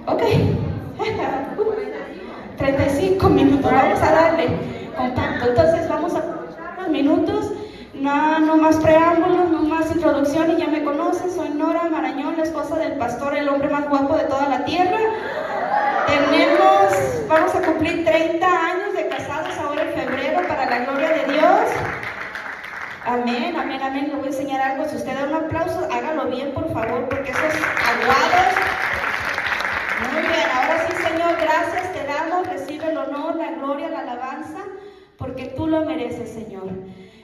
Ok. 35 minutos, vamos a darle contacto. Entonces vamos a aprovechar los minutos. No más preámbulos, no más introducciones. Ya me conocen, soy Nora Marañón, la esposa del pastor, el hombre más guapo de toda la tierra. Vamos a cumplir 30 años de casados ahora en febrero, para la gloria de Dios. Amén, amén, amén. Le voy a enseñar algo. Si usted da un aplauso, hágalo bien, por favor, porque esos aguados. Muy bien, ahora sí, Señor, gracias te damos. Recibe el honor, la gloria, la alabanza, porque tú lo mereces, Señor.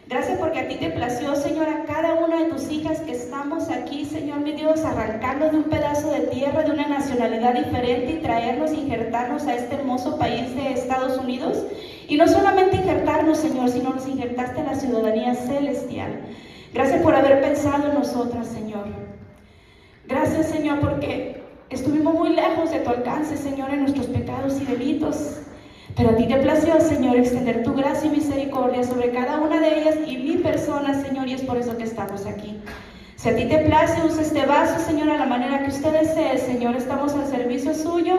Gracias porque a ti te plació, Señor, a cada una de tus hijas que estamos aquí, Señor mi Dios, arrancarnos de un pedazo de tierra, de una nacionalidad diferente y traernos, injertarnos a este hermoso país de Estados Unidos. Y no solamente injertarnos, Señor, sino nos injertaste en la ciudadanía celestial. Gracias por haber pensado en nosotras, Señor. Gracias, Señor, porque estuvimos muy lejos de tu alcance, Señor, en nuestros pecados y delitos. Pero a ti te plació, Señor, extender tu gracia y misericordia sobre cada una de ellas y mi persona, Señor, y es por eso que estamos aquí. Si a ti te place, usa este vaso, Señor, a la manera que usted desee, Señor. Estamos al servicio suyo.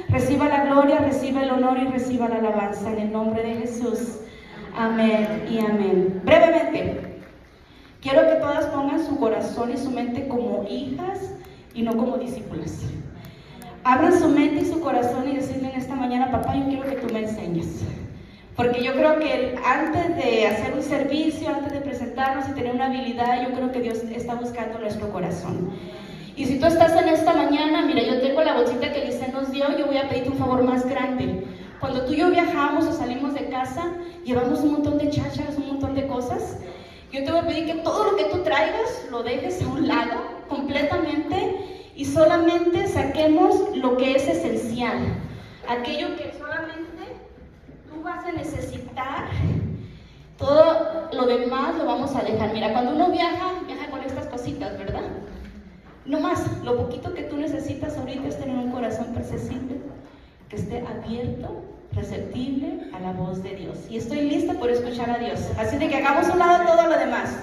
Reciba la gloria, reciba el honor y reciba la alabanza en el nombre de Jesús. Amén y amén. Brevemente, quiero que todas pongan su corazón y su mente como hijas y no como discípulas. Abran su mente y su corazón y decirle en esta mañana: papá, yo quiero que tú me enseñes. Porque yo creo que antes de hacer un servicio, antes de presentarnos y tener una habilidad, yo creo que Dios está buscando nuestro corazón. Y si tú estás en esta mañana, mira, yo tengo la bolsita que Licen nos dio, yo voy a pedirte un favor más grande. Cuando tú y yo viajamos o salimos de casa, llevamos un montón de chácharas, un montón de cosas. Yo te voy a pedir que todo lo que tú traigas lo dejes a un lado completamente y solamente saquemos lo que es esencial, aquello que solamente tú vas a necesitar. Todo lo demás lo vamos a dejar. Mira, cuando uno viaja con estas cositas, ¿verdad? No más, lo poquito que tú necesitas ahorita es tener un corazón accesible, que esté abierto, receptible a la voz de Dios. Y estoy lista por escuchar a Dios. Así de que hagamos a un lado todo lo demás.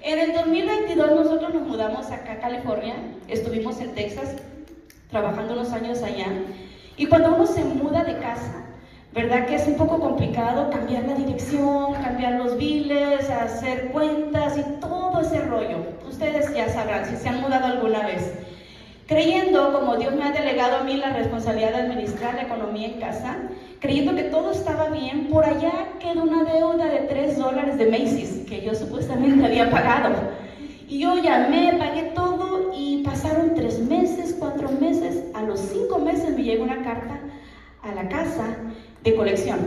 En el 2022 nosotros nos mudamos acá a California, estuvimos en Texas trabajando unos años allá, y cuando uno se muda de casa, ¿verdad que es un poco complicado cambiar la dirección, cambiar los biles, hacer cuentas y todo ese rollo? Ustedes ya sabrán si se han mudado alguna vez. Creyendo, como Dios me ha delegado a mí la responsabilidad de administrar la economía en casa, creyendo que todo estaba bien, por allá quedó una deuda de $3 de Macy's, que yo supuestamente había pagado. Y yo llamé, pagué todo y pasaron 3 meses, 4 meses, a los 5 meses me llegó una carta a la casa de colección.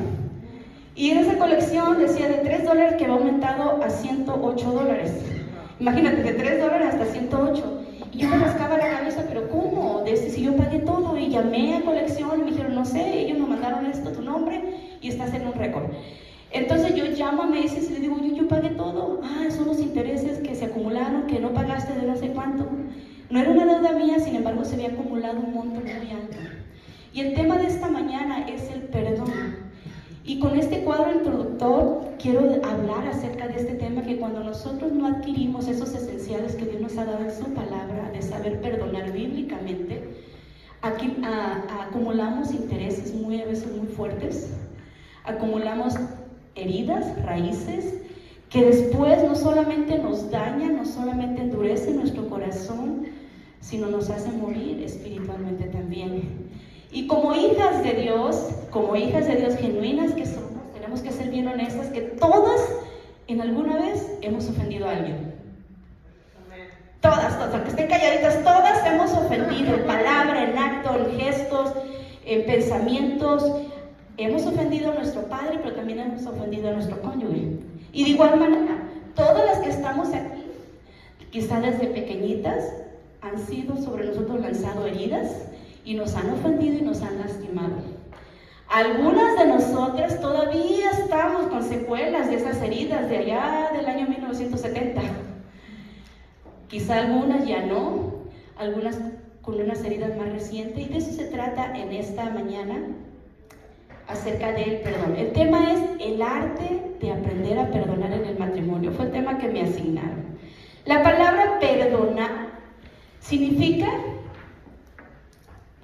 Y en esa colección decía de $3 que había aumentado a $108. Imagínate, de $3 hasta 108. Y yo me rascaba la cabeza, pero ¿cómo? Si yo pagué todo, y llamé a colección y me dijeron, no sé, ellos nos mandaron esto, tu nombre, y estás en un récord. Entonces yo llamo a Macy's y le digo, yo pagué todo. Son los intereses que se acumularon, que no pagaste de no sé cuánto. No era una deuda mía, sin embargo se había acumulado un monto muy alto. Y el tema de esta mañana es el perdón. Y con este cuadro introductor quiero hablar acerca de este tema, que cuando nosotros no adquirimos esos esenciales que Dios nos ha dado en su palabra, de saber perdonar bíblicamente, aquí acumulamos intereses a veces muy fuertes, acumulamos heridas, raíces, que después no solamente nos dañan, no solamente endurecen nuestro corazón, sino nos hacen morir espiritualmente también. Y como hijas de Dios genuinas que somos, tenemos que ser bien honestas, que todas en alguna vez hemos ofendido a alguien. Todas, aunque estén calladitas, todas hemos ofendido en palabra, en acto, en gestos, en pensamientos. Hemos ofendido a nuestro padre, pero también hemos ofendido a nuestro cónyuge. Y de igual manera, todas las que estamos aquí, quizá desde pequeñitas, han sido sobre nosotros lanzado heridas, y nos han ofendido y nos han lastimado. Algunas de nosotras todavía estamos con secuelas de esas heridas de allá del año 1970. Quizá algunas ya no, algunas con unas heridas más recientes, y de eso se trata en esta mañana, acerca del perdón. El tema es el arte de aprender a perdonar en el matrimonio. Fue el tema que me asignaron. La palabra perdonar significa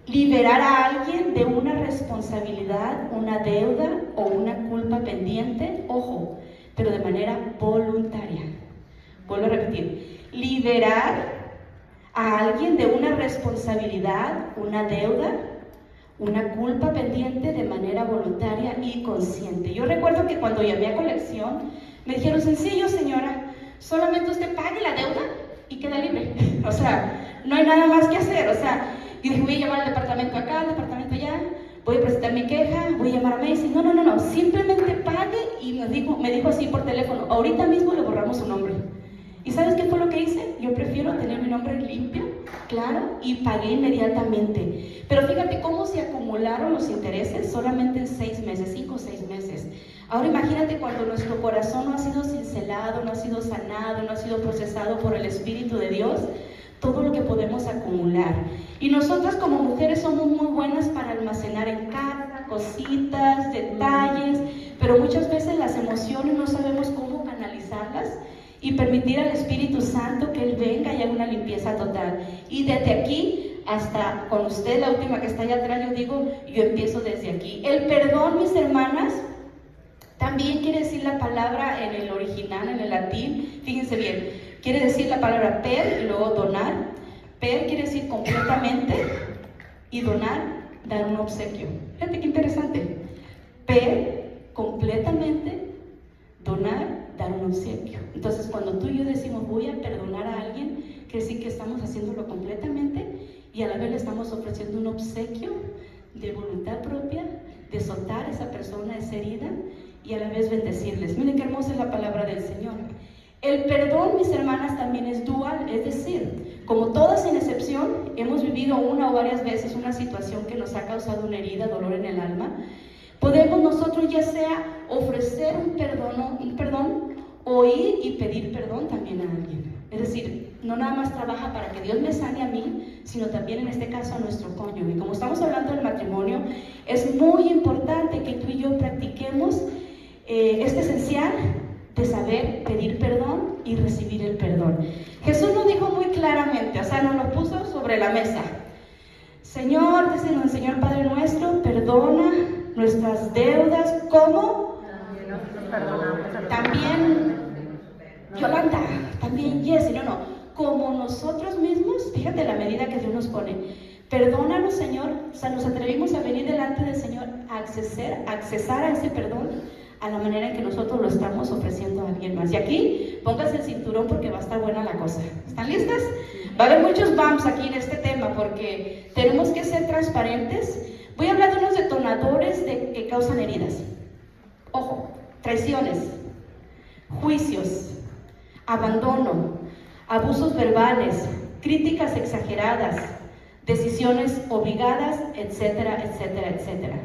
liberar a alguien de una responsabilidad, una deuda o una culpa pendiente, ojo, pero de manera voluntaria. Vuelvo a repetir, liberar a alguien de una responsabilidad, una deuda, una culpa pendiente de manera voluntaria y consciente. Yo recuerdo que cuando llamé a colección, me dijeron, sencillo señora, solamente usted pague la deuda y queda libre. O sea, no hay nada más que hacer. O sea, y dije, voy a llamar al departamento acá, al departamento allá, voy a presentar mi queja, voy a llamar a Macy. No, simplemente pague. Y me dijo así por teléfono, ahorita mismo le borramos su nombre. ¿Y sabes qué fue lo que hice? Yo prefiero tener mi nombre limpio, claro, y pagué inmediatamente. Pero fíjate cómo se acumularon los intereses solamente en 6 meses, 5 o 6 meses. Ahora imagínate cuando nuestro corazón no ha sido cincelado, no ha sido sanado, no ha sido procesado por el Espíritu de Dios, todo lo que podemos acumular. Y nosotras como mujeres somos muy buenas para almacenar en casa, cositas, detalles, pero muchas veces las emociones no sabemos cómo canalizarlas y permitir al Espíritu Santo que Él venga y haga una limpieza total. Y desde aquí hasta con usted, la última que está allá atrás, yo digo, yo empiezo desde aquí. El perdón, mis hermanas, también quiere decir la palabra en el original, en el latín, fíjense bien, quiere decir la palabra per y luego donar. Per quiere decir completamente y donar, dar un obsequio. Fíjate qué interesante. Per, completamente, donar, dar un obsequio. Entonces, cuando tú y yo decimos voy a perdonar a alguien, quiere decir que estamos haciéndolo completamente y a la vez le estamos ofreciendo un obsequio de voluntad propia, de soltar a esa persona, esa herida, y a la vez bendecirles. Miren qué hermosa es la palabra del Señor. El perdón, mis hermanas, también es dual, es decir, como todas sin excepción, hemos vivido una o varias veces una situación que nos ha causado una herida, dolor en el alma. Podemos nosotros ya sea ofrecer un perdón o ir y pedir perdón también a alguien. Es decir, no nada más trabaja para que Dios me sane a mí, sino también en este caso a nuestro cónyuge. Y como estamos hablando del matrimonio, es muy importante que tú y yo practiquemos este esencial de saber pedir perdón y recibir el perdón. Jesús nos dijo muy claramente, o sea, nos lo puso sobre la mesa. Señor, dice el Señor Padre nuestro, perdona nuestras deudas, ¿cómo? También Yolanda, también Jessy, como nosotros mismos, fíjate la medida que Dios nos pone. Perdónanos, Señor, o sea, nos atrevimos a venir delante del Señor a accesar a ese perdón a la manera en que nosotros lo estamos ofreciendo a alguien más. Y aquí, pónganse el cinturón porque va a estar buena la cosa. ¿Están listas? Va a haber muchos bumps aquí en este tema porque tenemos que ser transparentes. Voy a hablar de unos detonadores que causan heridas. Ojo, traiciones, juicios, abandono, abusos verbales, críticas exageradas, decisiones obligadas, etcétera, etcétera, etcétera.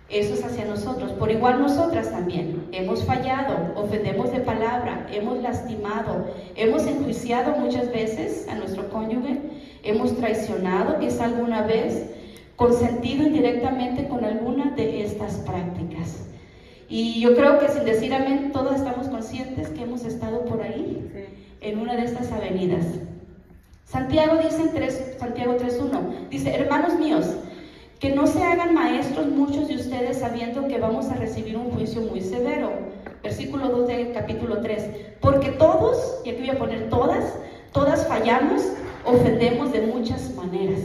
Eso es hacia nosotros. Por igual nosotras también hemos fallado, ofendemos de palabra, hemos lastimado, hemos enjuiciado muchas veces a nuestro cónyuge, hemos traicionado quizá alguna vez, consentido indirectamente con alguna de estas prácticas. Y yo creo que sin decir amén, todos estamos conscientes que hemos estado por ahí, en una de estas avenidas. Santiago dice en Santiago 3:1, dice, hermanos míos, que no se hagan maestros muchos de ustedes sabiendo que vamos a recibir un juicio muy severo. Versículo 2 del capítulo 3. Porque todos, y aquí voy a poner todas fallamos, ofendemos de muchas maneras.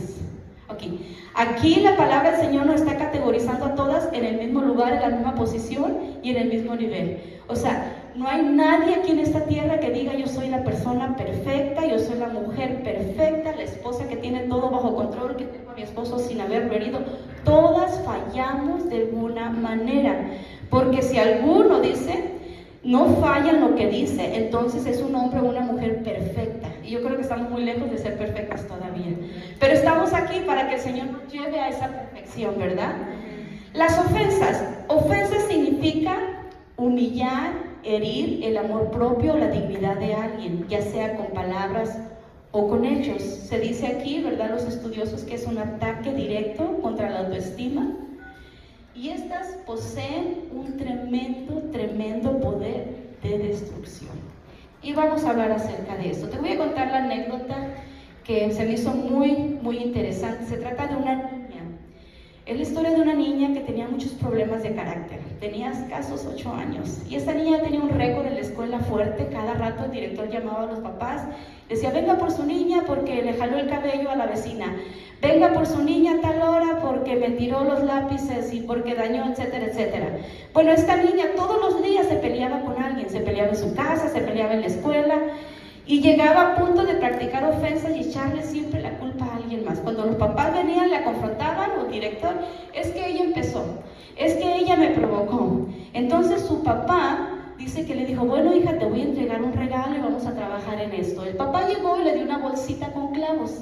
Okay. Aquí la palabra del Señor nos está categorizando a todas en el mismo lugar, en la misma posición y en el mismo nivel. O sea, no hay nadie aquí en esta tierra que diga yo soy la persona perfecta, yo soy la mujer perfecta, la esposa que tiene todo bajo control, que tengo a mi esposo sin haberlo herido. Todas fallamos de alguna manera, porque si alguno dice, no falla en lo que dice, entonces es un hombre o una mujer perfecta. Y yo creo que estamos muy lejos de ser perfectas todavía. Pero estamos aquí para que el Señor nos lleve a esa perfección, ¿verdad? Las ofensas. Ofensas significa humillar, herir el amor propio o la dignidad de alguien, ya sea con palabras o con hechos. Se dice aquí, ¿verdad?, los estudiosos, que es un ataque directo contra la autoestima. Y estas poseen un tremendo poder de destrucción. Y vamos a hablar acerca de esto. Te voy a contar la anécdota que se me hizo muy interesante. Se trata de una Es la historia de una niña que tenía muchos problemas de carácter. Tenía escasos 8 años. Y esta niña tenía un récord en la escuela fuerte. Cada rato el director llamaba a los papás. Decía, venga por su niña porque le jaló el cabello a la vecina. Venga por su niña a tal hora porque me tiró los lápices y porque dañó, etcétera, etcétera. Bueno, esta niña todos los días se peleaba con alguien. Se peleaba en su casa, se peleaba en la escuela. Y llegaba a punto de practicar ofensas y echarle siempre la culpa a alguien más. Cuando los papás venían, la confrontaban, o el director, es que ella empezó, es que ella me provocó. Entonces su papá dice que le dijo, bueno hija, te voy a entregar un regalo y vamos a trabajar en esto. El papá llegó y le dio una bolsita con clavos.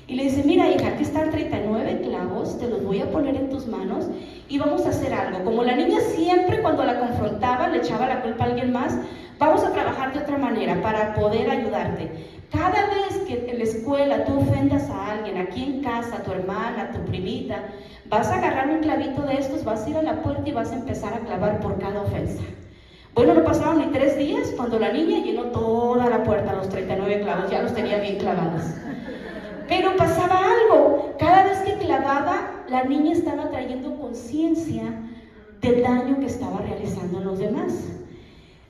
Y le dice, mira hija, aquí están 39 clavos, te los voy a poner en tus manos y vamos a hacer algo. Como la niña siempre cuando la confrontaba le echaba la culpa a alguien más, vamos a trabajar de otra manera para poder ayudarte. Cada vez que en la escuela tú ofendas a alguien, aquí en casa, a tu hermana, a tu primita, vas a agarrar un clavito de estos, vas a ir a la puerta y vas a empezar a clavar por cada ofensa. Bueno, no pasaron ni 3 días cuando la niña llenó toda la puerta, los 39 clavos, ya los tenía bien clavados. Pero pasaba algo, cada vez que clavaba, la niña estaba trayendo conciencia del daño que estaba realizando a los demás.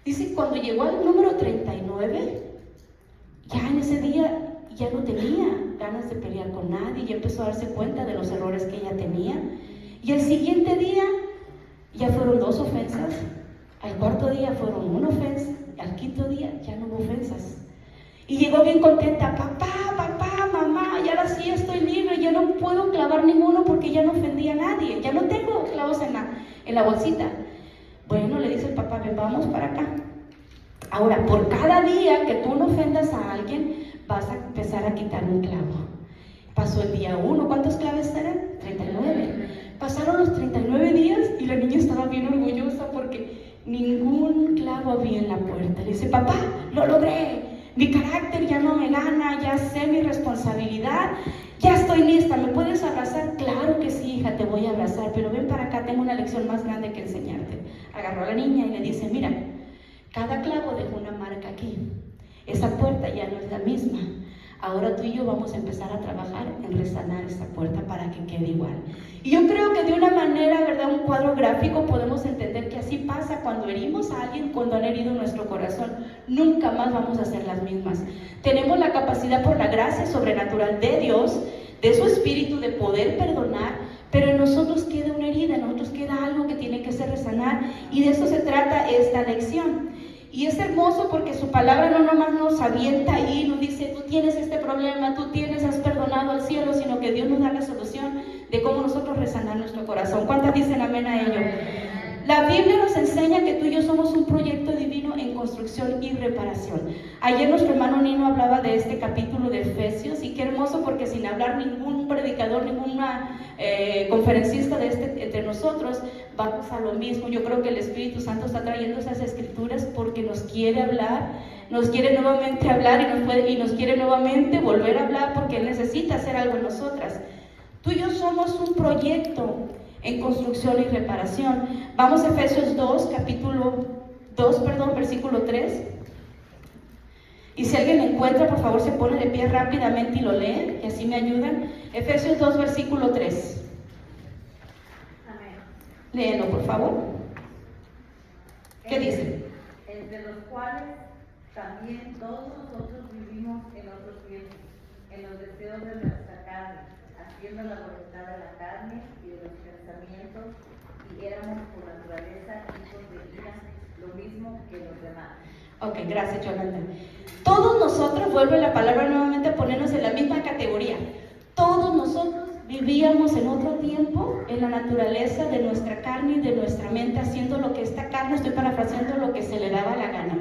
Dice, cuando llegó al número 39, ya en ese día ya no tenía ganas de pelear con nadie, ya empezó a darse cuenta de los errores que ella tenía. Y el siguiente día ya fueron 2 ofensas, al cuarto día fueron 1 ofensa, al quinto día ya no hubo ofensas. Y llegó bien contenta, papá, mamá, ya ahora sí estoy libre, ya no puedo clavar ninguno porque ya no ofendí a nadie, ya no tengo clavos en la bolsita. Bueno, le dice el papá, ven, vamos para acá. Ahora, por cada día que tú no ofendas a alguien, vas a empezar a quitar un clavo. Pasó el día 1, ¿cuántos clavos eran? 39. Pasaron los 39 días y la niña estaba bien orgullosa porque ningún clavo había en la puerta. Le dice, papá, lo logré. Mi carácter ya no me gana, ya sé mi responsabilidad, ya estoy lista, ¿me puedes abrazar? Claro que sí, hija, te voy a abrazar, pero ven para acá, tengo una lección más grande que enseñarte. Agarró a la niña y le dice, mira, cada clavo dejó una marca aquí, esa puerta ya no es la misma. Ahora tú y yo vamos a empezar a trabajar en resanar esta puerta para que quede igual. Y yo creo que de una manera, ¿verdad? Un cuadro gráfico podemos entender que así pasa cuando herimos a alguien, cuando han herido nuestro corazón. Nunca más vamos a ser las mismas. Tenemos la capacidad por la gracia sobrenatural de Dios, de su Espíritu, de poder perdonar, pero en nosotros queda una herida, en nosotros queda algo que tiene que ser resanar, y de eso se trata esta lección. Y es hermoso porque su palabra no nomás nos avienta ahí, nos dice, tú tienes este problema, tú has perdonado al cielo, sino que Dios nos da la solución de cómo nosotros resanar nuestro corazón. ¿Cuántas dicen amén a ello? La Biblia nos enseña que tú y yo somos un proyecto divino en construcción y reparación. Ayer nuestro hermano Nino hablaba de este capítulo de Efesios, y qué hermoso porque sin hablar ningún predicador, ninguna conferencista de entre nosotros, vamos a lo mismo. Yo creo que el Espíritu Santo está trayendo esas escrituras porque nos quiere hablar, nos quiere nuevamente hablar y nos quiere nuevamente volver a hablar porque Él necesita hacer algo en nosotras. Tú y yo somos un proyecto en construcción y reparación. Vamos a Efesios 2, versículo 3. Y si alguien lo encuentra, por favor se pone de pie rápidamente y lo lee, y así me ayudan. Efesios 2, versículo 3. Amén. Léelo, por favor. ¿Qué dice? Entre los cuales también todos nosotros vivimos en otros tiempos, en los deseos de nuestra carne, haciendo la voluntad de la carne y de los pensamientos, y éramos por naturaleza hijos de ira, lo mismo que los demás. Ok, gracias, Jonathan. Todos nosotros, vuelve la palabra nuevamente a ponernos en la misma categoría. Todos nosotros vivíamos en otro tiempo en la naturaleza de nuestra carne y de nuestra mente, haciendo lo que esta carne, estoy parafraseando, lo que se le daba la gana.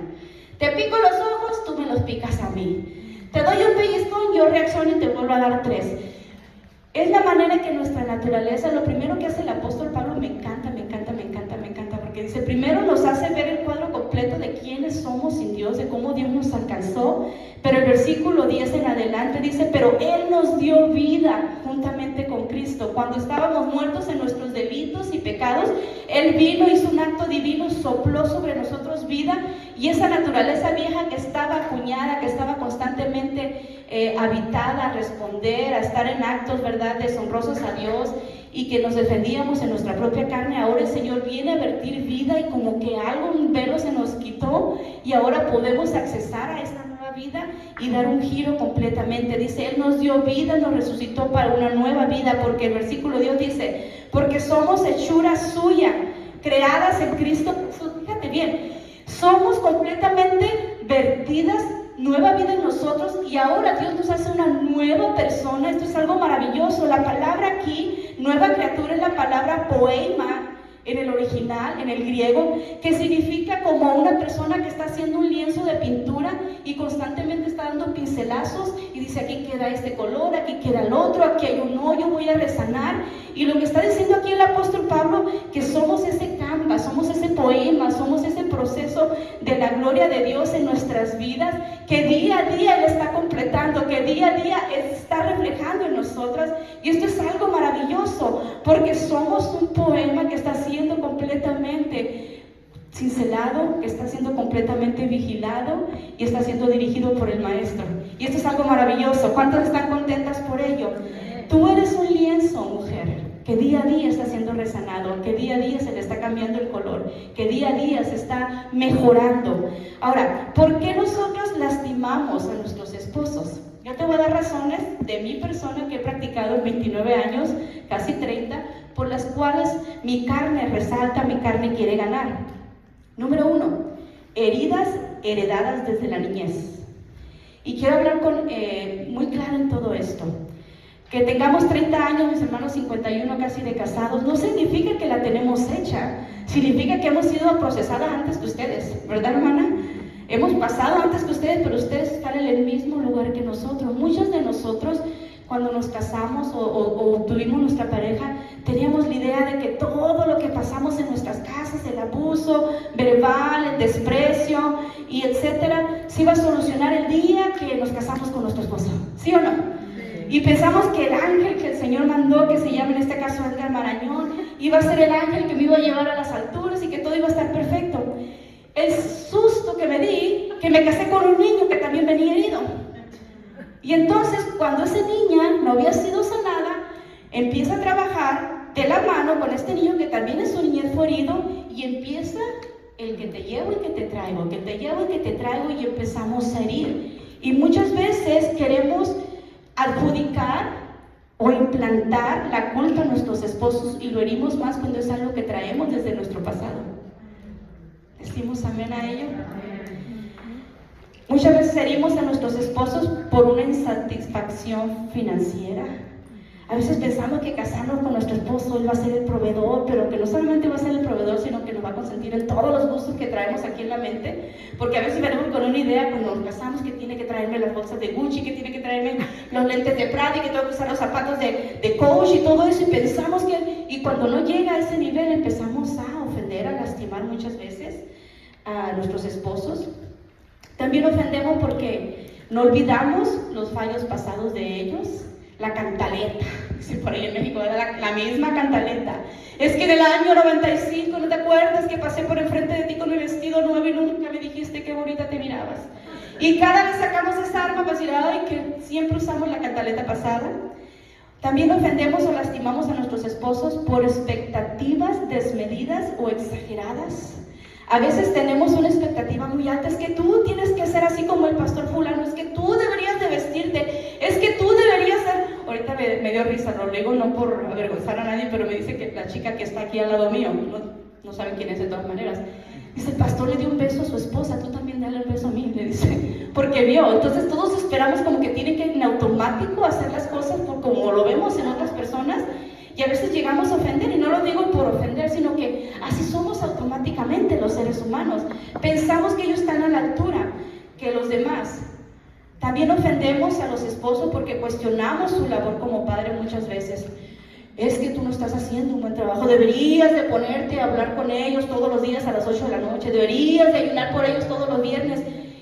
Te pico los ojos, tú me los picas a mí. Te doy un pellizcón, yo reacciono y te vuelvo a dar 3. Es la manera en que nuestra naturaleza, lo primero que hace el apóstol Pablo, me encanta, porque dice, primero nos hace ver el cuadro completo de quiénes somos sin Dios, de cómo Dios nos alcanzó, pero el versículo 10 en adelante dice, pero Él nos dio vida juntamente con Cristo. Cuando estábamos muertos en nuestros delitos y pecados, Él vino, hizo un acto divino, sopló sobre nosotros vida, y esa naturaleza vieja que estaba acuñada, que estaba constantemente habitada, a responder, a estar en actos, ¿verdad?, deshonrosos a Dios, y que nos defendíamos en nuestra propia carne. Ahora el Señor viene a vertir vida y como que algo, un velo se nos quitó y ahora podemos accesar a esta nueva vida y dar un giro completamente. Dice, Él nos dio vida, nos resucitó para una nueva vida, porque el versículo Dios dice, porque somos hechura suya, creadas en Cristo Jesús. Fíjate bien, somos completamente vertidas, nueva vida en nosotros, y ahora Dios nos hace una nueva persona. Esto es algo maravilloso. La palabra aquí, nueva criatura, es la palabra poema en el original, en el griego, que significa como una persona que está haciendo un lienzo de pintura y constantemente está dando pincelazos y dice, aquí queda este color, aquí queda el otro, aquí hay un hoyo, voy a resanar. Y lo que está diciendo aquí el apóstol Pablo, que somos ese canvas, somos ese poema, somos ese proceso de la gloria de Dios en nuestras vidas, que día a día Él está completando, que día a día Él está reflejando en nosotras. Y esto es algo maravilloso, porque somos un poema que está siendo completamente cincelado, que está siendo completamente vigilado y está siendo dirigido por el Maestro. Y esto es algo maravilloso. ¿Cuántas están contentas por ello? Tú eres un lienzo, mujer, que día a día está siendo resanado, que día a día se le está cambiando el color, que día a día se está mejorando. Ahora, ¿por qué nosotros lastimamos a nuestros esposos? Yo te voy a dar razones de mi persona que he practicado en 29 años, casi 30, por las cuales mi carne resalta, mi carne quiere ganar. Número 1, heridas heredadas desde la niñez. Y quiero hablar muy claro en todo esto. Que tengamos 30 años, mis hermanos, 51 casi de casados, no significa que la tenemos hecha. Significa que hemos sido procesadas antes que ustedes, ¿verdad, hermana? Hemos pasado antes que ustedes, pero ustedes están en el mismo lugar que nosotros. Muchos de nosotros, cuando nos casamos o tuvimos nuestra pareja, teníamos la idea de que todo lo que pasamos en nuestras casas, el abuso verbal, el desprecio y etcétera, se iba a solucionar el día que nos casamos con nuestro esposo, ¿sí o no? Y pensamos que el ángel que el Señor mandó, que se llama en este caso Edgar Marañón, iba a ser el ángel que me iba a llevar a las alturas y que todo iba a estar perfecto. El susto que me di, que me casé con un niño que también venía herido. Y entonces, cuando esa niña no había sido sanada, empieza a trabajar de la mano con este niño que también en su niñez fue herido, y empieza el que te llevo y que te traigo, que te llevo y que te traigo, y empezamos a herir. Y muchas veces queremos adjudicar o implantar la culpa a nuestros esposos, y lo herimos más cuando es algo que traemos desde nuestro pasado. ¿Decimos amén a ello? Muchas veces herimos a nuestros esposos por una insatisfacción financiera. A veces pensamos que casarnos con nuestro esposo, él va a ser el proveedor, pero que no solamente va a ser el proveedor, sino que nos va a consentir en todos los gustos que traemos aquí en la mente. Porque a veces venimos con una idea cuando nos casamos, que tiene que traerme las bolsas de Gucci, que tiene que traerme los lentes de Prada y que tengo que usar los zapatos de Coach y todo eso, y pensamos que, y cuando no llega a ese nivel empezamos a ofender, a lastimar muchas veces a nuestros esposos. También ofendemos porque no olvidamos los fallos pasados de ellos. La cantaleta, dice por ahí en México, era la misma cantaleta. Es que en el año 95, ¿no te acuerdas que pasé por enfrente de ti con mi vestido nuevo y nunca me dijiste qué bonita te mirabas? Y cada vez sacamos esa arma para decir, ay, que siempre usamos la cantaleta pasada. También ofendemos o lastimamos a nuestros esposos por expectativas desmedidas o exageradas. A veces tenemos una expectativa muy alta, es que tú tienes que ser así como el pastor fulano, es que tú deberías de vestirte, es que tú deberías ser... Ahorita me dio risa, lo digo no por avergonzar a nadie, pero me dice que la chica que está aquí al lado mío, no saben quién es de todas maneras, dice, el pastor le dio un beso a su esposa, tú también dale un beso a mí, le dice, porque vio. Entonces todos esperamos como que tienen que en automático hacer las cosas como lo vemos en otras personas. Y a veces llegamos a ofender, y no lo digo por ofender, sino que así somos automáticamente los seres humanos. Pensamos que ellos están a la altura que los demás. También ofendemos a los esposos porque cuestionamos su labor como padre muchas veces. Es que tú no estás haciendo un buen trabajo, deberías de ponerte a hablar con ellos todos los días a las 8 de la noche, deberías de ayunar por ellos todos los viernes.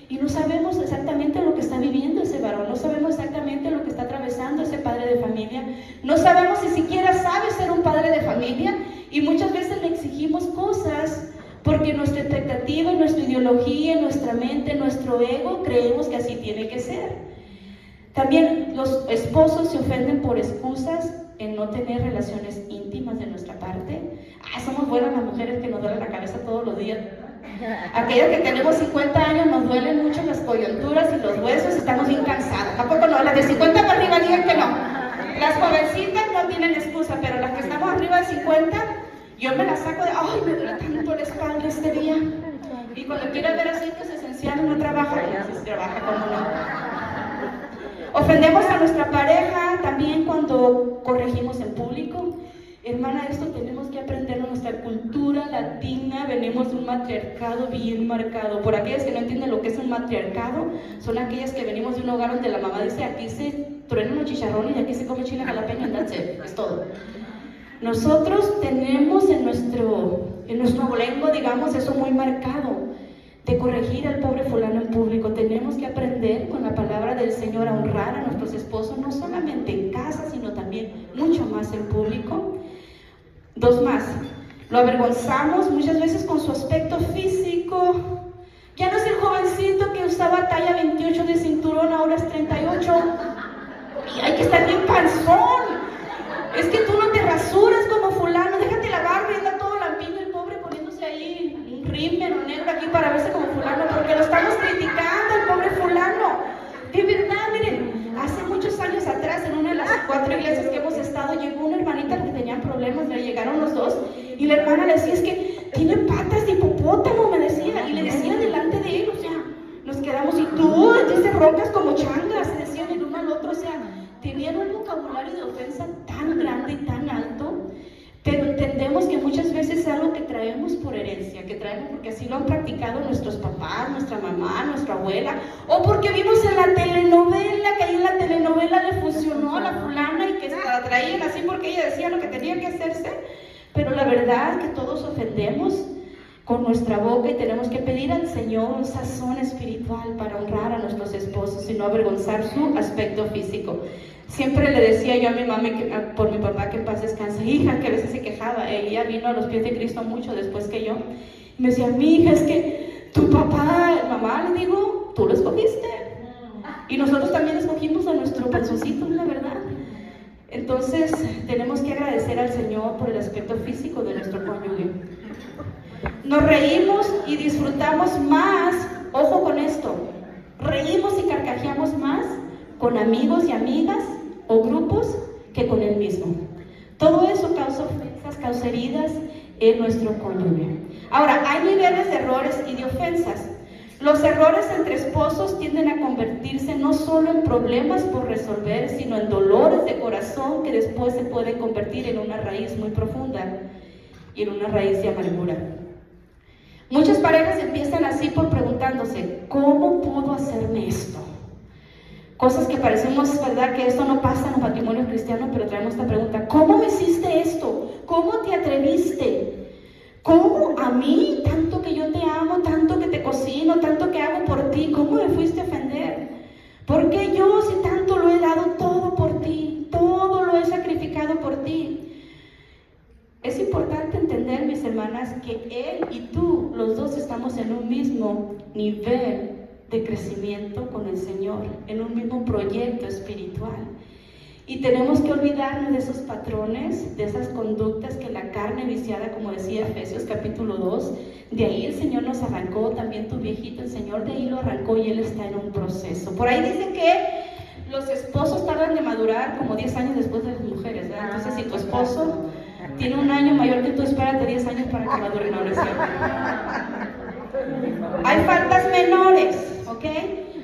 Y no sabemos exactamente lo que está viviendo ese varón, no sabemos exactamente lo que está atravesando ese padre de familia, no sabemos si siquiera sabe ser un padre de familia, y muchas veces le exigimos cosas porque nuestra expectativa, nuestra ideología, nuestra mente, nuestro ego, creemos que así tiene que ser. También los esposos se ofenden por excusas en no tener relaciones íntimas de nuestra parte. Somos buenas las mujeres que nos duele la cabeza todos los días, ¿verdad? Aquellas que tenemos 50 años nos duelen mucho las coyunturas y los huesos, estamos bien cansadas. Tampoco no, las de 50 para arriba digan que no. Las jovencitas no tienen excusa, pero las que estamos arriba de 50, yo me las saco de, ay, me duele tanto la espalda este día. Y cuando quiero ver aceites esenciales no trabaja, y si trabaja como no. Ofendemos a nuestra pareja también cuando corregimos en público. Hermana, esto tenemos que aprender en nuestra cultura latina. Venimos de un matriarcado bien marcado. Por aquellas que no entienden lo que es un matriarcado, son aquellas que venimos de un hogar donde la mamá dice, aquí se truenan los chicharrones y aquí se come chile jalapeño, es todo. Nosotros tenemos en nuestro abolengo, digamos, eso muy marcado, de corregir al pobre fulano en público. Tenemos que aprender con la palabra del Señor a honrar a nuestros esposos, no solamente en casa, sino también mucho más en público. Dos más, lo avergonzamos muchas veces con su aspecto físico. Ya no es el jovencito que usaba talla 28 de cinturón, ahora es 38. Y hay que estar bien panzón. Es que tú no te rasuras como fulano, déjate la barba y anda todo lampiño el pobre poniéndose ahí un rímel o negro aquí para verse como fulano, porque lo estamos criticando al pobre fulano. De verdad, miren, hace muchos años atrás, en una de las 4 iglesias que hemos estado, llegó una hermanita que tenía problemas, le llegaron los dos, y la hermana le decía, es que tiene patas de hipopótamo, me decía, y le decía delante de él, o sea, nos quedamos, y tú, dice, roncas como changas, se decían el uno al otro, o sea, tenían un vocabulario de ofensa tan grande y tan alto, pero entendemos que muchas veces es algo que traemos por herencia, que traemos porque así lo han practicado nuestros papás, nuestra mamá, nuestra abuela, o porque vimos en la telenovela, que ahí en la telenovela le funcionó a la fulana y que se la traían así porque ella decía lo que tenía que hacerse. Pero la verdad que todos ofendemos con nuestra boca y tenemos que pedir al Señor un sazón espiritual para honrar a nuestros esposos y no avergonzar su aspecto físico. Siempre le decía yo a mi mamá, por mi papá, que en paz descanse, hija, que a veces se quejaba, ella vino a los pies de Cristo mucho después que yo, y me decía, mi hija, es que tu papá, mamá, le digo, tú lo escogiste, y nosotros también escogimos a nuestro panzoncito, la verdad. Entonces, tenemos que agradecer al Señor por el aspecto físico de nuestro cónyuge. Nos reímos y disfrutamos más, ojo con esto, reímos y carcajeamos más con amigos y amigas o grupos que con él mismo. Todo eso causa ofensas, causa heridas en nuestro cónyuge. Ahora, hay niveles de errores y de ofensas. Los errores entre esposos tienden a convertirse no solo en problemas por resolver, sino en dolores de corazón que después se pueden convertir en una raíz muy profunda y en una raíz de amargura. Muchas parejas empiezan así por preguntándose, ¿cómo pudo hacerme esto? Cosas que parecemos, ¿verdad?, que esto no pasa en los matrimonios cristianos, pero traemos esta pregunta, ¿cómo me hiciste esto? ¿Cómo te atreviste? ¿Cómo a mí, tanto que yo te amo, tanto que te cocino, tanto que hago por ti, cómo me fuiste a ofender? ¿Por qué yo, si tanto lo he dado todo por ti, todo lo he sacrificado por ti? Es importante entender, mis hermanas, que él y tú, los dos, estamos en un mismo nivel de crecimiento con el Señor, en un mismo proyecto espiritual. Y tenemos que olvidarnos de esos patrones, de esas conductas que la carne viciada, como decía Efesios capítulo 2, de ahí el Señor nos arrancó, también tu viejito, el Señor de ahí lo arrancó y Él está en un proceso. Por ahí dicen que los esposos tardan de madurar como 10 años después de las mujeres, ¿verdad? Entonces, si tu esposo tiene un año mayor que tú, espérate 10 años para que madure, no, no es cierto. Hay faltas menores, ¿ok?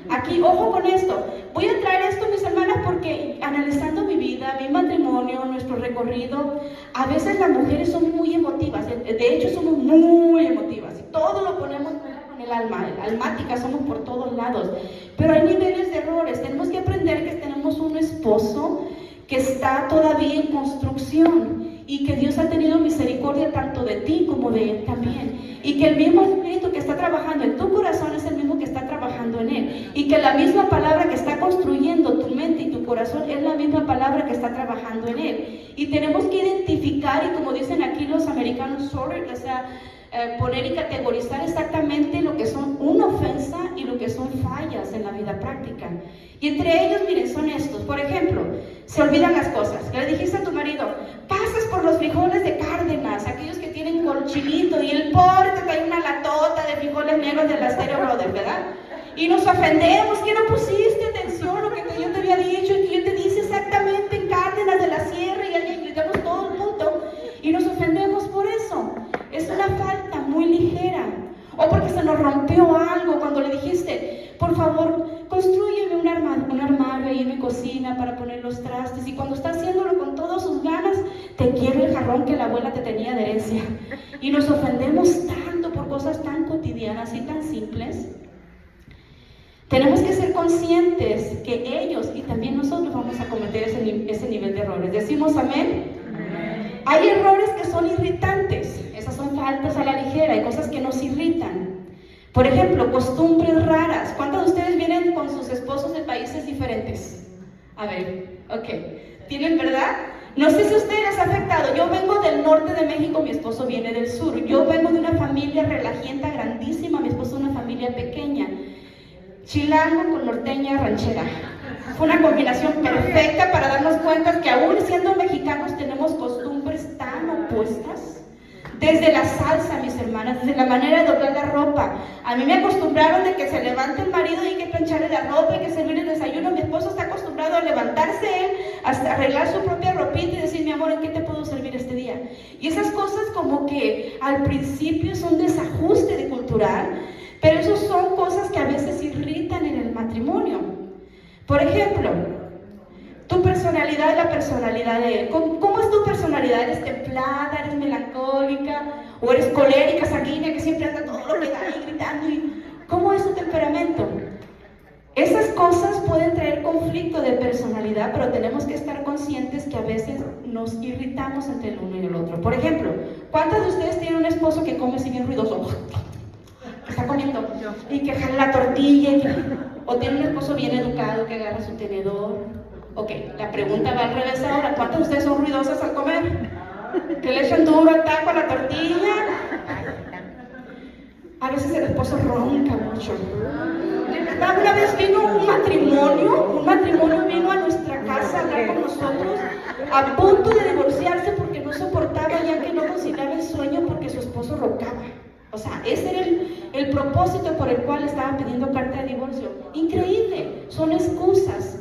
Aquí, ojo con esto. Voy a traer esto, mis hermanas, porque analizando mi vida, mi matrimonio, nuestro recorrido, a veces las mujeres son muy emotivas. De hecho, somos muy emotivas. Y todo lo ponemos con el alma. Almáticas somos por todos lados. Pero hay niveles de errores. Tenemos que aprender que tenemos un esposo que está todavía en construcción y que Dios ha tenido misericordia tanto de ti como de él también, y que el mismo espíritu que está trabajando en tu corazón es el mismo que está trabajando en él, y que la misma palabra que está construyendo tu mente y tu corazón es la misma palabra que está trabajando en él. Y tenemos que identificar, y como dicen aquí los americanos, o sea, poner y categorizar exactamente lo que son una ofensa y lo que son fallas en la vida práctica. Y entre ellos, miren, son estos. Por ejemplo, se olvidan las cosas. Le dijiste a tu marido, pasas por los frijoles de Cárdenas, aquellos que tienen colchilito, y el pobre te trae una latota de frijoles negros de la Stereo Brothers, ¿verdad? Y nos ofendemos, que no pusiste atención a lo que yo te había dicho, y que yo te dice exactamente en Cárdenas de la Sierra, y ahí gritamos todo el mundo, y nos ofendemos por eso. Es una falta muy ligera. O porque se nos rompió algo cuando le dijiste, por favor, construyeme un armario ahí en mi cocina para poner los trastes, y cuando está haciéndolo con todas sus ganas, te quiebra el jarrón que la abuela te tenía de herencia. Y nos ofendemos tanto por cosas tan cotidianas y tan simples. Tenemos que ser conscientes que ellos y también nosotros vamos a cometer ese nivel de errores. ¿Decimos amén? Amén. Hay errores que son irritantes. Esas son faltas a la ligera. Hay cosas que nos irritan. Por ejemplo, costumbres raras. ¿Cuántos de ustedes vienen con sus esposos de países diferentes? A ver, ok. ¿Tienen, verdad? No sé si a ustedes les ha afectado. Yo vengo del norte de México, mi esposo viene del sur. Yo vengo de una familia relajienta grandísima, mi esposo de una familia pequeña. Chilango con norteña ranchera. Fue una combinación perfecta para darnos cuenta que aún siendo mexicanos tenemos costumbres tan opuestas. Desde la salsa, mis hermanas, desde la manera de doblar la ropa. A mí me acostumbraron de que se levante el marido y hay que plancharle la ropa, hay que servir el desayuno. Mi esposo está acostumbrado a levantarse él, hasta arreglar su propia ropita y decir, mi amor, ¿en qué te puedo servir este día? Y esas cosas como que al principio son desajuste de cultural, pero esas son cosas que a veces irritan en el matrimonio. Por ejemplo, tu personalidad es la personalidad de él. ¿Cómo es tu personalidad? ¿Eres templada? ¿Eres melancólica? ¿O eres colérica, sanguínea, que siempre anda todo lo que da ahí gritando? ¿Cómo es tu temperamento? Esas cosas pueden traer conflicto de personalidad, pero tenemos que estar conscientes que a veces nos irritamos entre el uno y el otro. Por ejemplo, ¿cuántos de ustedes tienen un esposo que come así bien ruidoso? Está comiendo y que jala la tortilla, o tiene un esposo bien educado que agarra su tenedor. Ok, la pregunta va al revés ahora. ¿Cuántas de ustedes son ruidosas al comer? ¿Que le echan duro al taco a la tortilla? A veces el esposo ronca mucho. Una vez vino un matrimonio vino a nuestra casa a hablar con nosotros, a punto de divorciarse porque no soportaba ya que no conciliaba el sueño porque su esposo roncaba. O sea, ese era el propósito por el cual estaban pidiendo carta de divorcio. Increíble, son excusas.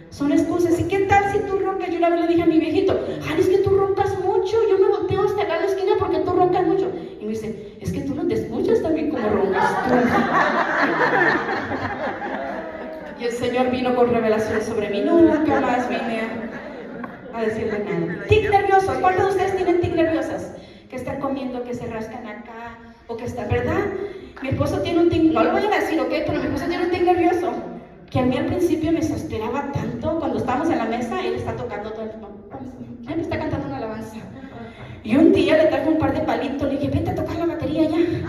Son excusas. ¿Y qué tal si tú roncas? Yo una vez le dije a mi viejito, es que tú roncas mucho, yo me volteo hasta acá a la esquina porque tú roncas mucho. Y me dice, es que tú no te escuchas también como roncas tú. Y el Señor vino con revelación sobre mí. Nunca más vine a decirle nada. Tic nerviosos. ¿Cuántos de ustedes tienen tic nerviosas? Que están comiendo, que se rascan acá, o que está, ¿verdad? Mi esposo tiene un tic, no lo voy a decir, ¿ok? Pero mi esposo tiene un tic nervioso, que a mí al principio me exasperaba tanto. Cuando estábamos en la mesa, él está tocando todo el tiempo. Él está cantando una alabanza. Y un día le traje un par de palitos, le dije, vete a tocar la batería ya. Y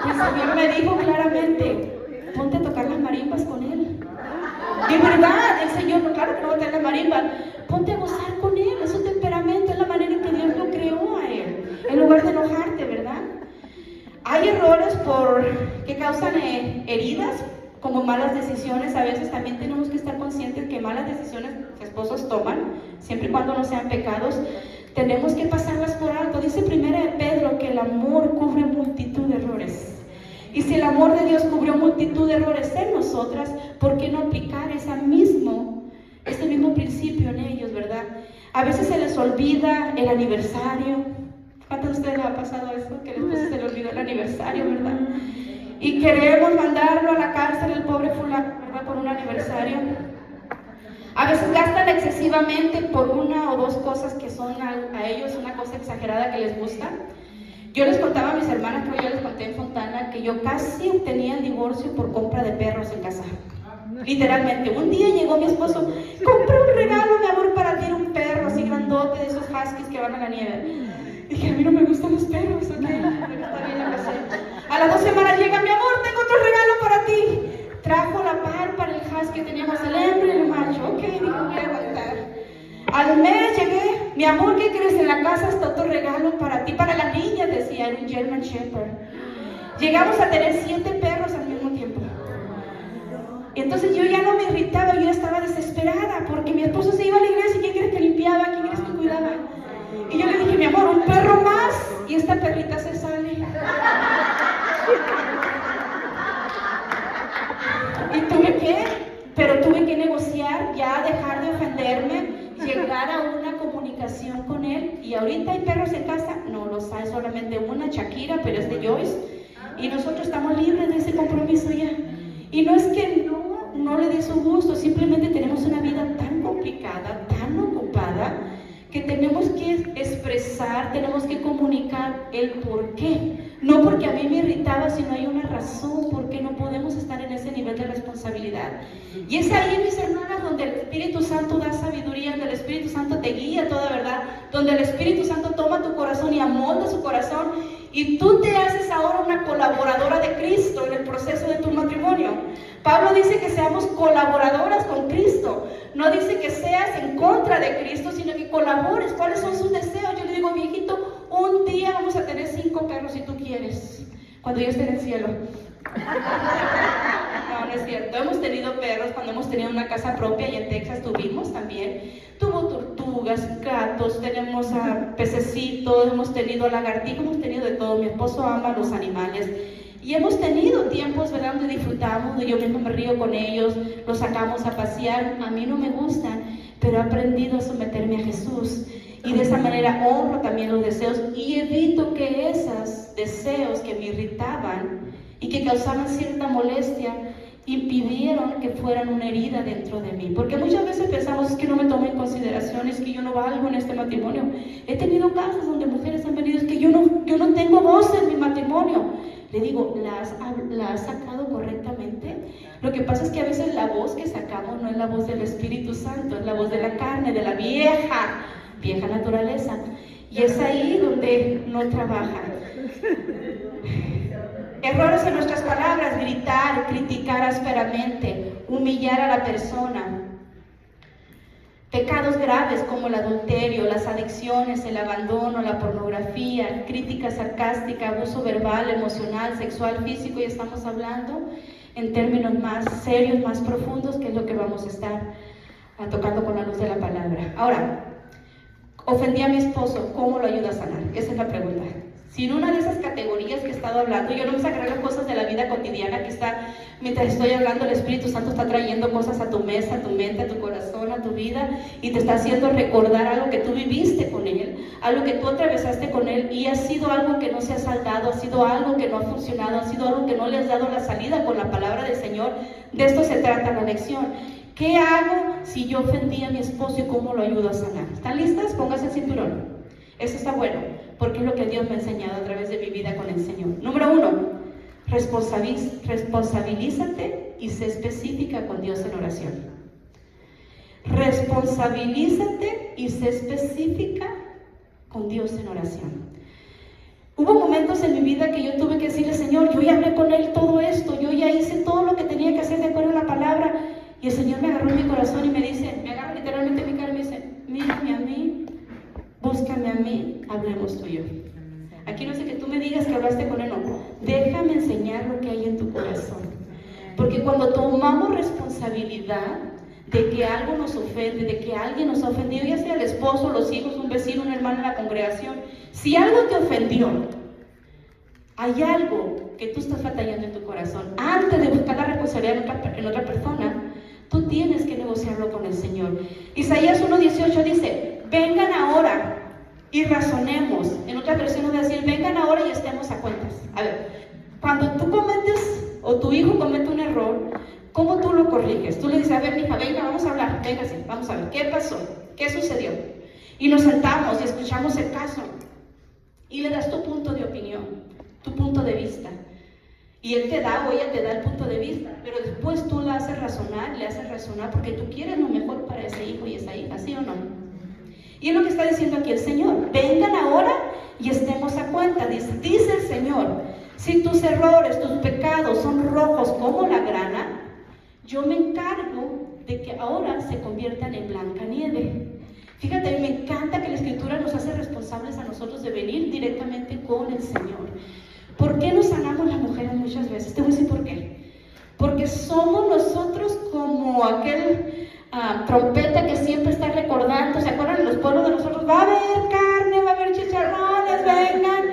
el Señor me dijo claramente, ponte a tocar las marimbas con él. De verdad, el Señor, no, claro que no va a tener las marimbas. Ponte a gozar con él, es su temperamento, es la manera en que Dios lo creó a él, en lugar de enojarte, ¿verdad? Hay errores que causan heridas, como malas decisiones. A veces también tenemos que estar conscientes que malas decisiones que esposos toman, siempre y cuando no sean pecados, tenemos que pasarlas por alto. Dice 1 Pedro que el amor cubre multitud de errores. Y si el amor de Dios cubrió multitud de errores en nosotras, ¿por qué no aplicar este mismo principio en ellos, verdad? A veces se les olvida el aniversario. ¿Cuántos de ustedes les ha pasado eso? Que después se les olvidó el aniversario, ¿verdad? Y queremos mandarlo a la cárcel, el pobre fulano, ¿verdad? Por un aniversario. A veces gastan excesivamente por una o dos cosas que son a ellos una cosa exagerada que les gusta. Yo les contaba a mis hermanas, creo que yo les conté en Fontana, que yo casi obtenía el divorcio por compra de perros en casa. Literalmente, un día llegó mi esposo, compré un regalo, mi amor, para ti, un perro así grandote, de esos huskies que van a la nieve. Dije, a mí no me gustan los perros, ¿ok? Está bien, la pasé. A las 2 semanas llega, mi amor, tengo otro regalo para ti. Trajo la par para el husky, teníamos el hembra y el macho. Ok, dijo, voy a aguantar. Al mes llegué, mi Mi amor, ¿qué crees? En la casa está otro regalo para ti, para la niña, decía, era un German Shepherd. Llegamos a tener 7 perros al mismo tiempo. Y entonces yo ya no me irritaba, yo ya estaba desesperada, porque mi esposo se iba a la iglesia y ¿quién crees que limpiaba? ¿Quién crees que cuidaba? Y yo le dije, mi amor, un perro más y esta perrita se sale. Y tuve que negociar, ya dejar de ofenderme, llegar a una comunicación con él. Y ahorita hay perros en casa, no los hay, solamente una, Shakira, pero es de Joyce. Y nosotros estamos libres de ese compromiso ya. Y no es que no le dé su gusto, simplemente tenemos una vida tan complicada, tan ocupada, que tenemos que expresar, tenemos que comunicar el por qué. No porque a mí me irritaba, sino hay una razón por qué no podemos estar en ese nivel de responsabilidad. Y es ahí, mis hermanas, donde el Espíritu Santo da sabiduría, donde el Espíritu Santo te guía toda verdad, donde el Espíritu Santo toma tu corazón y amolda su corazón, y tú te haces ahora una colaboradora de Cristo en el proceso de tu matrimonio. Pablo dice que seamos colaboradoras con Cristo. No dice que seas en contra de Cristo, sino que colabores. ¿Cuáles son sus deseos? Yo le digo, viejito, un día vamos a tener 5 perros si tú quieres, cuando yo esté en el cielo. No, no es cierto. Hemos tenido perros cuando hemos tenido una casa propia, y en Texas tuvimos también. Tuvo tortugas, gatos, tenemos a pececitos, hemos tenido lagartijos, hemos tenido de todo. Mi esposo ama los animales. Y hemos tenido tiempos, ¿verdad?, donde disfrutamos, donde yo mismo me río con ellos, los sacamos a pasear. A mí no me gustan, pero he aprendido a someterme a Jesús. Y de esa manera honro también los deseos y evito que esos deseos que me irritaban y que causaban cierta molestia impidieron que fueran una herida dentro de mí. Porque muchas veces pensamos, es que no me tomo en consideración, es que yo no valgo en este matrimonio. He tenido casos donde mujeres han venido, es que yo no tengo voz en mi matrimonio. Le digo, ¿la has sacado correctamente? Lo que pasa es que a veces la voz que sacamos no es la voz del Espíritu Santo, es la voz de la carne, de la vieja naturaleza. Y es ahí donde no trabaja. Errores en nuestras palabras: gritar, criticar ásperamente, humillar a la persona. Pecados graves como el adulterio, las adicciones, el abandono, la pornografía, crítica sarcástica, abuso verbal, emocional, sexual, físico. Y estamos hablando en términos más serios, más profundos, que es lo que vamos a estar tocando con la luz de la palabra. Ahora, ofendí a mi esposo, ¿cómo lo ayuda a sanar? Esa es la pregunta. Si en una de esas categorías que he estado hablando, yo no me sacaré las cosas de la vida cotidiana que está, mientras estoy hablando, el Espíritu Santo está trayendo cosas a tu mesa, a tu mente, a tu corazón, a tu vida, y te está haciendo recordar algo que tú viviste con Él, algo que tú atravesaste con Él, y ha sido algo que no se ha saldado, ha sido algo que no ha funcionado, ha sido algo que no le has dado la salida con la palabra del Señor. De esto se trata la lección. ¿Qué hago si yo ofendí a mi esposo y cómo lo ayudo a sanar? ¿Están listas? Pónganse el cinturón. Eso está bueno, porque es lo que Dios me ha enseñado a través de mi vida con el Señor. Número 1, responsabilízate y sé específica con Dios en oración. Responsabilízate y sé específica con Dios en oración. Hubo momentos en mi vida que yo tuve que decirle, Señor, yo ya hablé con Él todo esto, yo ya hice todo lo que tenía que hacer de acuerdo a la palabra, y el Señor me agarró en mi corazón y me dice, me agarra literalmente mi cara y me dice, mírame a mí, búscame a mí, hablemos tú y yo. Aquí no sé que tú me digas que hablaste con Él, no. Déjame enseñar lo que hay en tu corazón. Porque cuando tomamos responsabilidad de que algo nos ofende, de que alguien nos ha ofendido, ya sea el esposo, los hijos, un vecino, un hermano en la congregación, si algo te ofendió, hay algo que tú estás batallando en tu corazón. Antes de buscar la responsabilidad en otra persona, tú tienes que negociarlo con el Señor. Isaías 1:18 dice, vengan ahora y razonemos. En otras versiones va a decir, vengan ahora y estemos a cuentas. A ver, cuando tú cometes o tu hijo comete un error, ¿cómo tú lo corriges? Tú le dices, a ver, mija, venga, vamos a hablar, véngase, vamos a ver, ¿qué pasó? ¿Qué sucedió? Y nos sentamos y escuchamos el caso y le das tu punto de opinión, tu punto de vista. Y él te da o ella te da el punto de vista, pero después tú le haces razonar porque tú quieres lo mejor para ese hijo y esa hija, ¿sí o no? Y es lo que está diciendo aquí el Señor. Vengan ahora y estemos a cuenta. Dice el Señor, si tus errores, tus pecados son rojos como la grana, yo me encargo de que ahora se conviertan en blanca nieve. Fíjate, me encanta que la Escritura responsables a nosotros de venir directamente con el Señor. ¿Por qué nos sanamos las mujeres muchas veces? Te voy a decir por qué. Porque somos nosotros como aquel trompeta que siempre está recordando. ¿Se acuerdan de los pueblos de nosotros? Va a haber carne, va a haber chicharrones, vengan.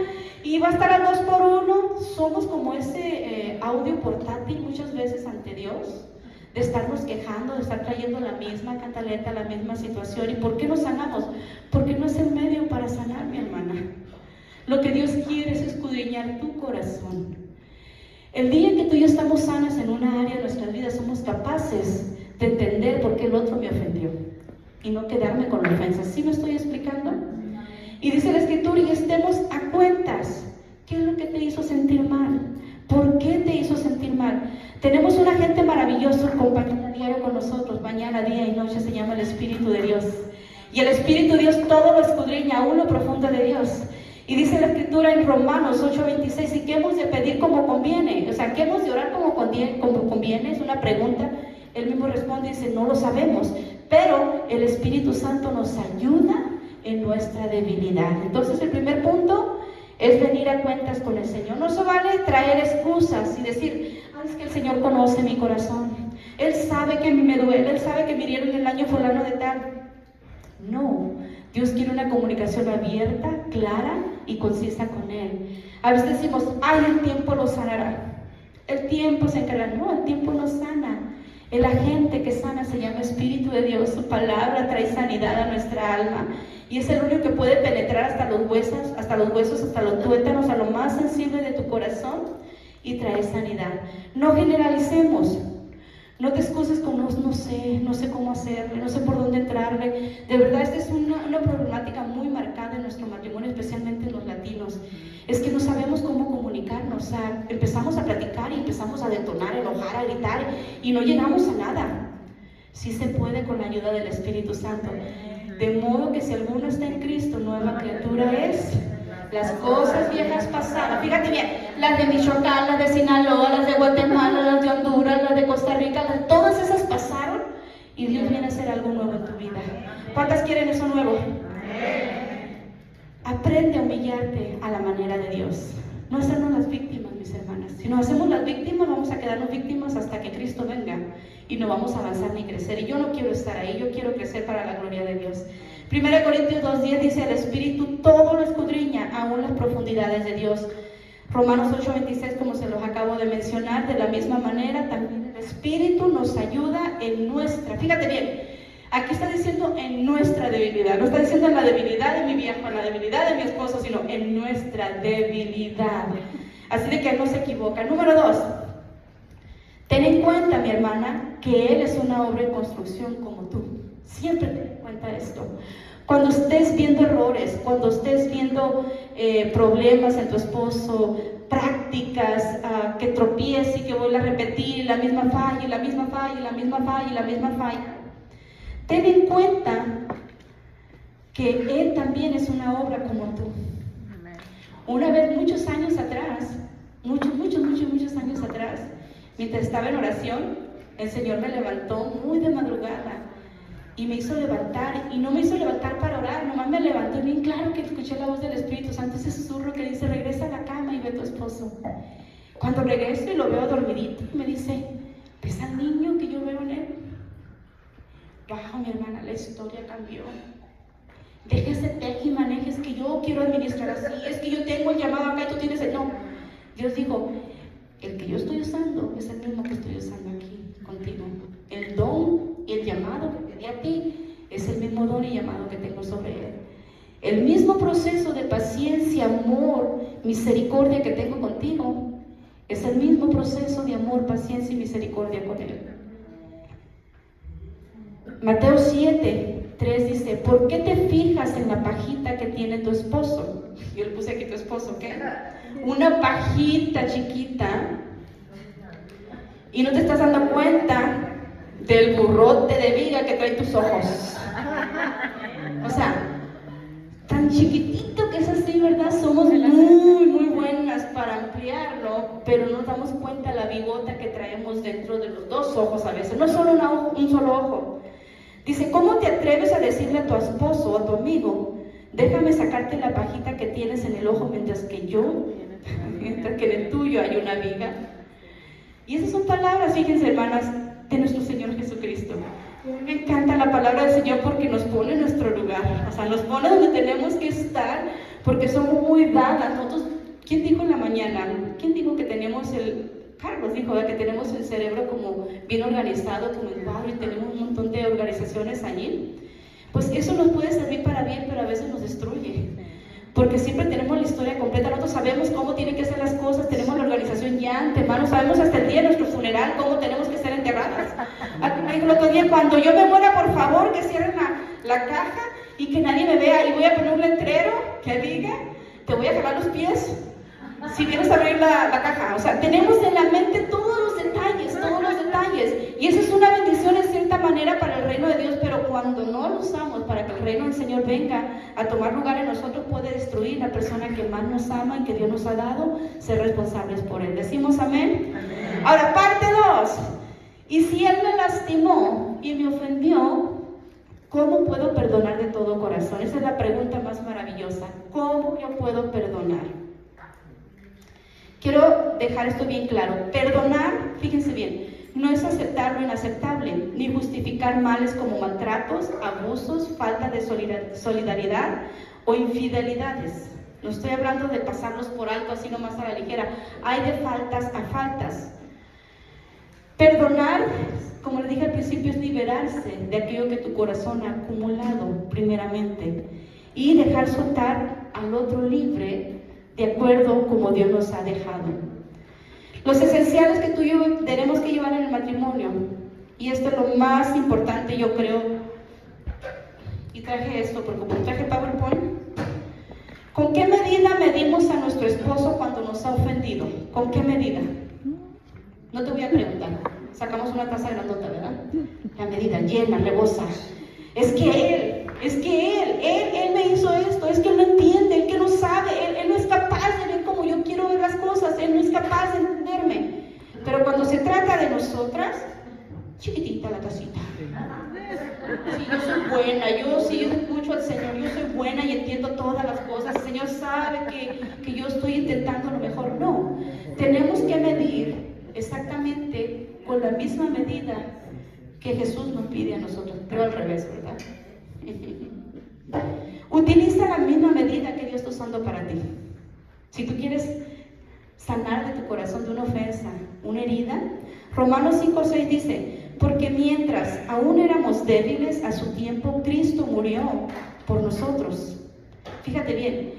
Y va a estar al 2 por 1. Somos como ese audio portátil muchas veces ante Dios, de estarnos quejando, de estar trayendo la misma cantaleta, la misma situación. ¿Y por qué nos sanamos? Porque no es el medio para sanar, mi hermana. Lo que Dios quiere es escudriñar tu corazón. El día que tú y yo estamos sanas en una área de nuestras vidas, somos capaces de entender por qué el otro me ofendió y no quedarme con la ofensa. ¿Sí me estoy explicando? Y dice la Escritura, y estemos a cuentas. ¿Qué es lo que te hizo sentir mal? ¿Por qué te hizo sentir mal? Tenemos un agente maravilloso compañero diario con nosotros, mañana, día y noche, se llama el Espíritu de Dios. Y el Espíritu de Dios todo lo escudriña, aún lo profundo de Dios. Y dice la Escritura en Romanos 8:26, ¿y qué hemos de pedir como conviene? O sea, ¿qué hemos de orar como conviene? Es una pregunta. Él mismo responde y dice, no lo sabemos, pero el Espíritu Santo nos ayuda en nuestra debilidad. Entonces, el primer punto es venir a cuentas con el Señor. No se vale traer excusas y decir, es que el Señor conoce mi corazón, Él sabe que a mí me duele, Él sabe que me hirieron el año fulano de tal. No, Dios quiere una comunicación abierta, clara y concisa con Él. A veces decimos, ay, el tiempo lo sanará, el tiempo se encargará. No, el tiempo no sana. El agente que sana se llama Espíritu de Dios. Su palabra trae sanidad a nuestra alma y es el único que puede penetrar hasta los huesos, hasta los tuétanos, a lo más sensible de tu corazón y traer sanidad. No generalicemos. No te excuses con no sé cómo hacerle, no sé por dónde entrarle. De verdad, esta es una problemática muy marcada en nuestro matrimonio, especialmente en los latinos. Es que no sabemos cómo comunicarnos. O sea, empezamos a platicar y empezamos a detonar, a enojar, a gritar y no llegamos a nada. Sí se puede con la ayuda del Espíritu Santo. De modo que si alguno está en Cristo, nueva criatura es. Las cosas viejas pasadas, fíjate bien, las de Michoacán, las de Sinaloa, las de Guatemala, las de Honduras, las de Costa Rica, todas esas pasaron y Dios viene a hacer algo nuevo en tu vida. ¿Cuántas quieren eso nuevo? Aprende a humillarte a la manera de Dios. No hacernos las víctimas, mis hermanas. Si nos hacemos las víctimas, vamos a quedarnos víctimas hasta que Cristo venga y no vamos a avanzar ni crecer. Y yo no quiero estar ahí, yo quiero crecer para la gloria de Dios. 1 Corintios 2:10 dice, el Espíritu todo lo escudriña, aún las profundidades de Dios. Romanos 8:26, como se los acabo de mencionar, de la misma manera, también el Espíritu nos ayuda en nuestra, fíjate bien, aquí está diciendo en nuestra debilidad, no está diciendo en la debilidad de mi viejo, en la debilidad de mi esposo, sino en nuestra debilidad. Así de que él no se equivoca. Número 2, ten en cuenta, mi hermana, que Él es una obra en construcción como tú. Siempre ten en cuenta esto. Cuando estés viendo errores, cuando estés viendo problemas en tu esposo, prácticas que tropiece y que vuelva a repetir y la misma falla, y la misma falla, y la misma falla, y la misma falla, ten en cuenta que Él también es una obra como tú. Una vez, muchos años atrás, muchos años atrás, mientras estaba en oración, el Señor me levantó muy de madrugada y me hizo levantar, y no me hizo levantar para orar, nomás me levantó y bien claro que escuché la voz del Espíritu Santo, ese susurro que dice, regresa a la cama y ve a tu esposo. Cuando regreso y lo veo dormidito, me dice, ¿ves al niño que yo veo en él? Wow, mi hermana, la historia cambió. Déjese teje y manejes, que yo quiero administrar así, es que yo tengo el llamado acá y tú tienes el... No, Dios dijo, el que yo estoy usando es el mismo que estoy usando aquí contigo. El don y el llamado que te di a ti es el mismo don y llamado que tengo sobre él. El mismo proceso de paciencia, amor, misericordia que tengo contigo es el mismo proceso de amor, paciencia y misericordia con él. Mateo 7:3 dice, ¿por qué te fijas en la pajita que tiene tu esposo? Yo le puse aquí tu esposo, ¿qué? Una pajita chiquita, y no te estás dando cuenta del burrote de viga que trae tus ojos. O sea, tan chiquitito que es así, ¿verdad? Somos muy buenas para ampliarlo, pero no nos damos cuenta la bigota que traemos dentro de los dos ojos a veces, no solo un solo ojo. Dice, ¿cómo te atreves a decirle a tu esposo o a tu amigo, Déjame sacarte la pajita que tienes en el ojo mientras que en el tuyo hay una viga. Y esas son palabras, fíjense hermanas, de nuestro Señor Jesucristo. Me encanta la palabra del Señor porque nos pone en nuestro lugar, o sea, nos pone donde tenemos que estar, porque somos muy dadas. Nosotros, ¿quién dijo en la mañana? ¿Quién dijo que tenemos Carlos dijo que tenemos el cerebro como bien organizado, como el barrio, y tenemos un montón de organizaciones allí? Pues eso nos puede servir para bien, pero a veces nos destruye. Porque siempre tenemos la historia completa, nosotros sabemos cómo tienen que ser las cosas, tenemos la organización ya antemano, sabemos hasta el día de nuestro funeral cómo tenemos que ser enterradas. Me dijo el otro día, cuando yo me muera, por favor, que cierren la caja y que nadie me vea, y voy a poner un letrero que diga, te voy a jalar los pies si vienes a abrir la caja. O sea, tenemos en la mente todos los detalles, y eso es una bendición en cierta manera para el reino de Dios, pero cuando no lo usamos para que el reino del Señor venga a tomar lugar en nosotros, puede destruir la persona que más nos ama y que Dios nos ha dado, ser responsables por él. ¿Decimos amén? Amén. Ahora, parte 2. Y si él me lastimó y me ofendió, ¿cómo puedo perdonar de todo corazón? Esa es la pregunta más maravillosa. ¿Cómo yo puedo perdonar? Quiero dejar esto bien claro. Perdonar, fíjense bien, no es aceptar lo inaceptable, ni justificar males como maltratos, abusos, falta de solidaridad o infidelidades. No estoy hablando de pasarlos por alto así nomás a la ligera. Hay de faltas a faltas. Perdonar, como le dije al principio, es liberarse de aquello que tu corazón ha acumulado primeramente y dejar soltar al otro libre de acuerdo como Dios nos ha dejado. Los esenciales que tú y yo tenemos que llevar en el matrimonio, y esto es lo más importante, yo creo, y traje esto porque como traje PowerPoint. ¿Con qué medida medimos a nuestro esposo cuando nos ha ofendido? ¿Con qué medida? No te voy a preguntar, sacamos una taza grandota, ¿verdad? La medida llena, rebosa. Es que él me hizo esto, es que él no entiende, él que no sabe, él no es capaz de ver como yo quiero ver las cosas, él no es capaz de entenderme. Pero cuando se trata de nosotras, chiquitita la tacita. Sí, yo soy buena, yo escucho al Señor, yo soy buena y entiendo todas las cosas, el Señor sabe que yo estoy intentando lo mejor. No, tenemos que medir exactamente con la misma medida que Jesús nos pide a nosotros, pero al revés, ¿verdad? Utiliza la misma medida que Dios está usando para ti. Si tú quieres sanar de tu corazón de una ofensa, una herida, Romanos 5:6 dice, porque mientras aún éramos débiles, a su tiempo Cristo murió por nosotros. Fíjate bien,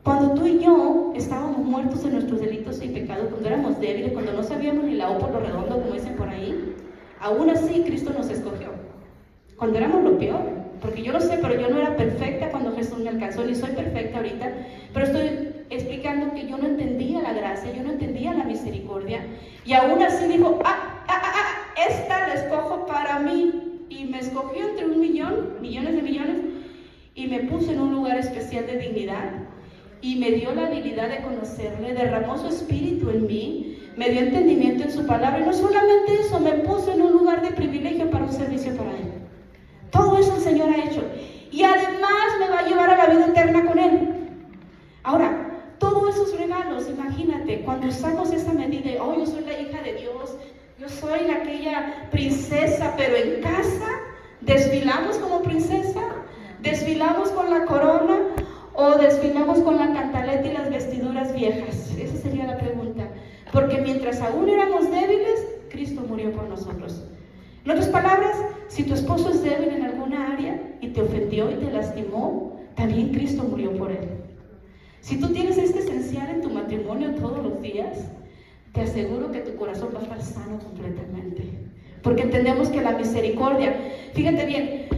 cuando tú y yo estábamos muertos en nuestros delitos y pecados, cuando éramos débiles, cuando no sabíamos ni la O por lo redondo, como dicen por ahí, aún así Cristo nos escogió. Cuando éramos lo peor, porque yo lo sé, pero yo no era perfecta cuando Jesús me alcanzó, ni soy perfecta ahorita, pero estoy explicando que yo no entendía la gracia, yo no entendía la misericordia, y aún así dijo, esta la escojo para mí, y me escogió entre millones de millones, y me puso en un lugar especial de dignidad, y me dio la habilidad de conocerle, derramó su espíritu en mí, me dio entendimiento en su palabra, y no solamente eso, me puso en un lugar de privilegio para un servicio para él. Todo eso el Señor ha hecho, y además me va a llevar a la vida eterna con él. Ahora, todos esos regalos, imagínate, cuando usamos esa medida, yo soy la hija de Dios, yo soy aquella princesa, pero en casa, ¿desfilamos como princesa? ¿Desfilamos con la corona? ¿O desfilamos con la cantaleta y las vestiduras viejas? Esa sería la pregunta. Porque mientras aún éramos débiles, Cristo murió por nosotros. En otras palabras, si tu esposo es débil en alguna área y te ofendió y te lastimó, también Cristo murió por él. Si tú tienes este esencial en tu matrimonio todos los días, te aseguro que tu corazón va a estar sano completamente. Porque entendemos que la misericordia, fíjate bien,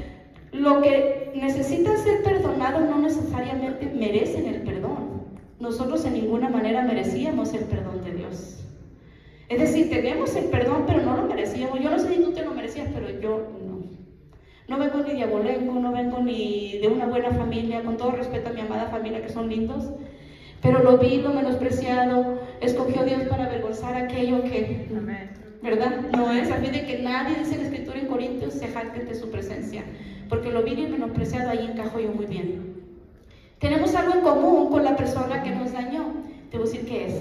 lo que necesita ser perdonado no necesariamente merecen el perdón. Nosotros en ninguna manera merecíamos el perdón de Dios. Es decir, tenemos el perdón, pero no lo merecíamos. Yo no sé si tú te lo merecías, pero yo no. No vengo ni de abolengo, no vengo ni de una buena familia, con todo respeto a mi amada familia, que son lindos, pero lo vi, lo menospreciado, escogió Dios para avergonzar aquello que, ¿verdad? No es a fin de que nadie, dice la Escritura en Corintios, se jacte de su presencia, porque lo vi y menospreciado, ahí encajo yo muy bien. Tenemos algo en común con la persona que nos dañó. Te voy a decir qué es.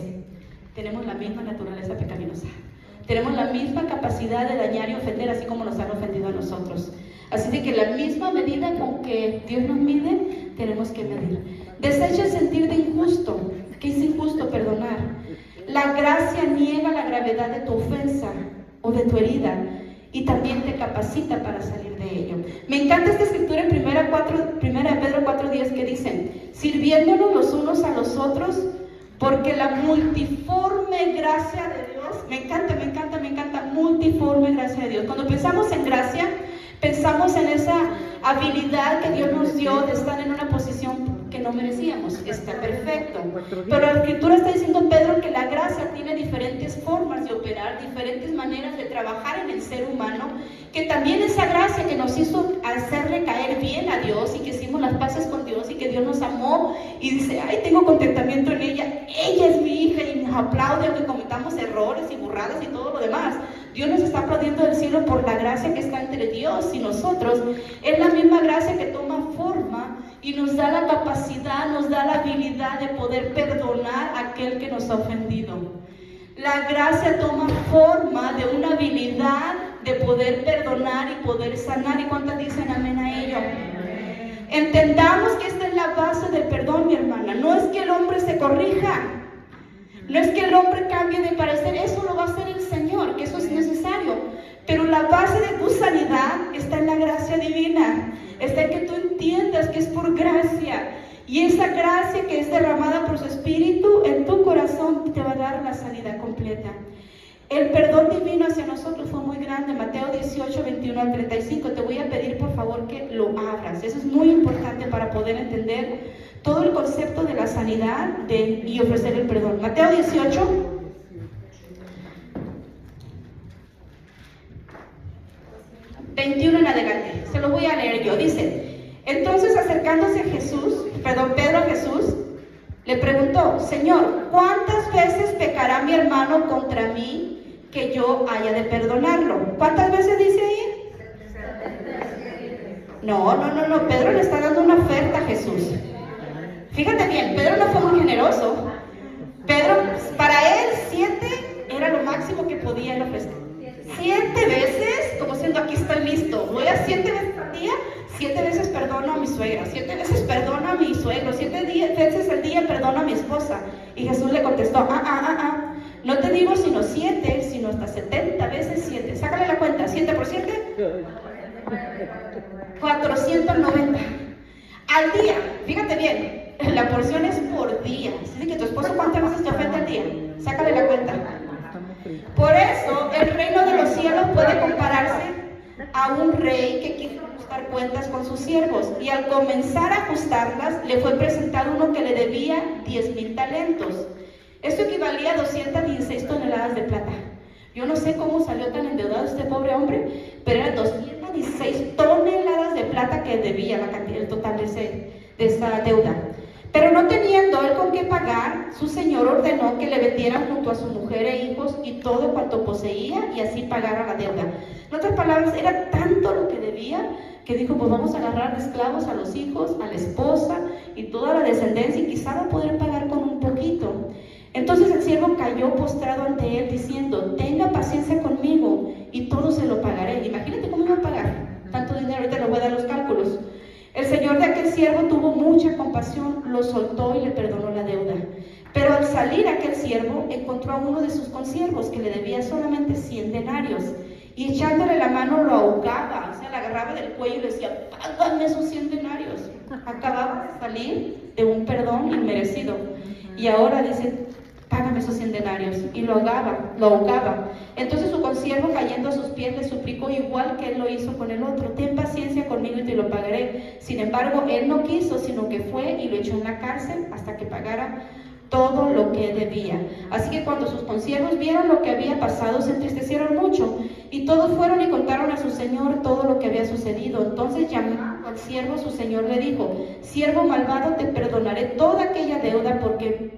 Tenemos la misma naturaleza pecaminosa. Tenemos la misma capacidad de dañar y ofender, así como nos han ofendido a nosotros. Así de que la misma medida con que Dios nos mide, tenemos que medir. Desecha el sentir de injusto. ¿Qué es injusto? Perdonar. La gracia niega la gravedad de tu ofensa o de tu herida y también te capacita para salir de ello. Me encanta esta escritura en 1 Pedro 4:10 que dice: sirviéndonos los unos a los otros, porque la multiforme gracia de Dios, me encanta, multiforme gracia de Dios. Cuando pensamos en gracia, pensamos en esa habilidad que Dios nos dio de estar en una posición que no merecíamos. Está perfecto. Pero la Escritura está diciendo, Pedro, que la gracia tiene diferentes formas de operar, diferentes maneras de trabajar en el ser humano, que también esa gracia que nos hizo hacerle caer bien a Dios y que hicimos las paces con Dios y que Dios nos amó y dice, ay, tengo contentamiento en ella es mi hija y nos aplaude aunque cometamos errores y burradas y todo lo demás. Dios nos está aplaudiendo del cielo por la gracia que está entre Dios y nosotros. Es la misma gracia que toma forma y nos da la capacidad, nos da la habilidad de poder perdonar a aquel que nos ha ofendido. La gracia toma forma de una habilidad de poder perdonar y poder sanar. ¿Y cuántas dicen amén a ello? Entendamos que esta es la base del perdón, mi hermana. No es que el hombre se corrija, no es que el hombre cambie de parecer, eso lo va a hacer el Señor, que eso es necesario. Pero la base de tu sanidad está en la gracia divina, está en que tú entiendas que es por gracia. Y esa gracia que es derramada por su Espíritu en tu corazón te va a dar la sanidad completa. El perdón divino hacia nosotros fue muy grande. Mateo 18, 21 al 35. Te voy a pedir por favor que lo abras. Eso es muy importante para poder entender todo el concepto de la sanidad y ofrecer el perdón. Mateo 18. ...21 en adelante, se los voy a leer yo. Dice: entonces acercándose Pedro a Jesús, le preguntó: Señor, ¿cuántas veces pecará mi hermano contra mí que yo haya de perdonarlo? ¿Cuántas veces dice ahí? No, Pedro le está dando una oferta a Jesús. Fíjate bien, Pedro no fue muy generoso. Pedro, para él 7 era lo máximo que podía ofrecer. 7 veces, como siendo aquí estoy listo, voy a 7 veces al día, 7 veces perdono a mi suegra, 7 veces perdono a mi suegro, 7 veces al día perdono a mi esposa. Y Jesús le contestó, no te digo sino 7, sino hasta 70 veces 7. Sácale la cuenta, 7 por 7, 490 al día. Fíjate bien, la porción es por día. Así que tu esposo, ¿cuántas veces te ofende al día? Sácale la cuenta. Por eso el reino de los cielos puede compararse a un rey que quiso ajustar cuentas con sus siervos, y al comenzar a ajustarlas le fue presentado uno que le debía 10,000 talentos. Esto equivalía a 216 toneladas de plata. Yo no sé cómo salió tan endeudado este pobre hombre, pero eran 216 toneladas de plata que debía, la cantidad, el total de esa deuda. Pero no teniendo él con qué pagar, su señor ordenó que le vendieran junto a su mujer e hijos y todo cuanto poseía, y así pagara la deuda. En otras palabras, era tanto lo que debía que dijo, pues vamos a agarrar de esclavos a los hijos, a la esposa y toda la descendencia, y quizá va a poder pagar con un poquito. Entonces el siervo cayó postrado ante él diciendo, tenga paciencia conmigo y todo se lo pagaré. Imagínate cómo iba a pagar tanto dinero, ahorita le voy a dar los cálculos. El señor de aquel siervo tuvo mucha compasión, lo soltó y le perdonó la deuda. Pero al salir aquel siervo, encontró a uno de sus consiervos que le debía solamente 100 denarios. Y echándole la mano lo ahogaba, o sea, le agarraba del cuello y le decía, págame esos 100 denarios. Acababa de salir de un perdón inmerecido. Y ahora dice, págame esos 100 denarios. Y lo ahogaba. Entonces su consiervo, cayendo a sus pies, le suplicó igual que él lo hizo con el otro, ten paciencia conmigo y te lo pagaré. Sin embargo, él no quiso, sino que fue y lo echó en la cárcel hasta que pagara todo lo que debía. Así que cuando sus consiervos vieron lo que había pasado, se entristecieron mucho, y todos fueron y contaron a su señor todo lo que había sucedido. Entonces, llamando al siervo, su señor le dijo, siervo malvado, te perdonaré toda aquella deuda porque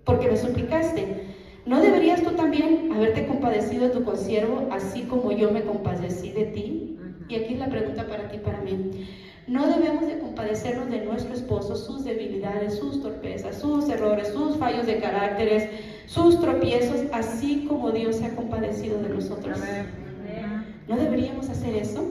me suplicaste. ¿No deberías tú también haberte compadecido de tu consiervo, así como yo me compadecí de ti? Y aquí es la pregunta para ti y para mí. No debemos de compadecernos de nuestro esposo, sus debilidades, sus torpezas, sus errores, sus fallos de caracteres, sus tropiezos, así como Dios se ha compadecido de nosotros. ¿No deberíamos hacer eso?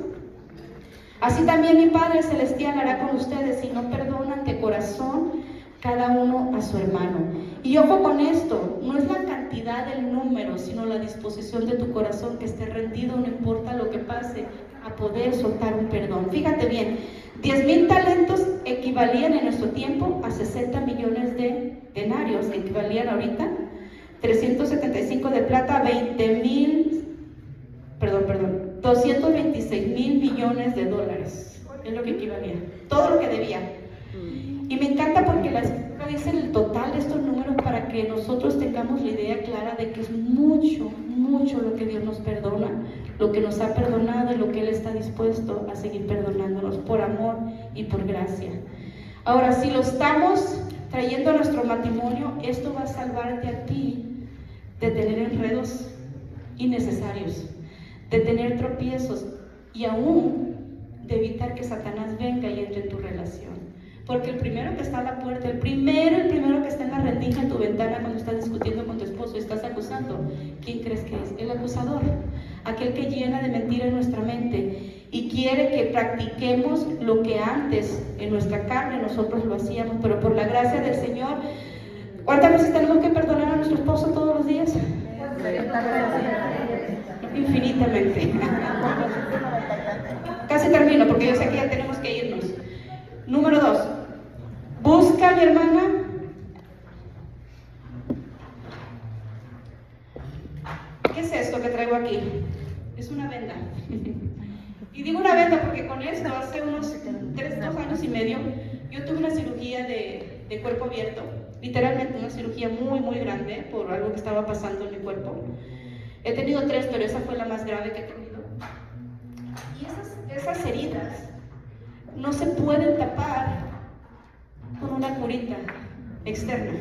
Así también mi Padre Celestial hará con ustedes si no perdonan de corazón cada uno a su hermano. Y ojo con esto, no es la cantidad del número, sino la disposición de tu corazón que esté rendido, no importa lo que pase, a poder soltar un perdón. Fíjate bien, 10,000 talentos equivalían en nuestro tiempo a 60 millones de denarios, equivalían ahorita 375 de plata, 226,000 millones de dólares, es lo que equivalía, todo lo que debía. Y me encanta porque la escritura dice el total de estos números para que nosotros tengamos la idea clara de que es mucho, mucho lo que Dios nos perdona, lo que nos ha perdonado y lo que Él está dispuesto a seguir perdonándonos por amor y por gracia. Ahora, si lo estamos trayendo a nuestro matrimonio, esto va a salvarte a ti de tener enredos innecesarios, de tener tropiezos y aún de evitar que Satanás venga y entre en tu relación. Porque el primero que está a la puerta, el primero que está en la rendija en tu ventana cuando estás discutiendo con tu esposo y estás acusando, ¿quién crees que es? El acusador, aquel que llena de mentira en nuestra mente y quiere que practiquemos lo que antes en nuestra carne nosotros lo hacíamos, pero por la gracia del Señor. ¿Cuántas veces tenemos que perdonar a nuestro esposo todos los días? Infinitamente. Casi termino porque yo sé que ya tenemos que irnos. Número 2, busca, mi hermana, ¿qué es esto que traigo aquí? Es una venda. Y digo una venda porque con esto hace unos 2 años y medio yo tuve una cirugía de cuerpo abierto, literalmente una cirugía muy, muy grande por algo que estaba pasando en mi cuerpo. He tenido 3, pero esa fue la más grave que he tenido. Y esas heridas no se pueden tapar con una curita externa.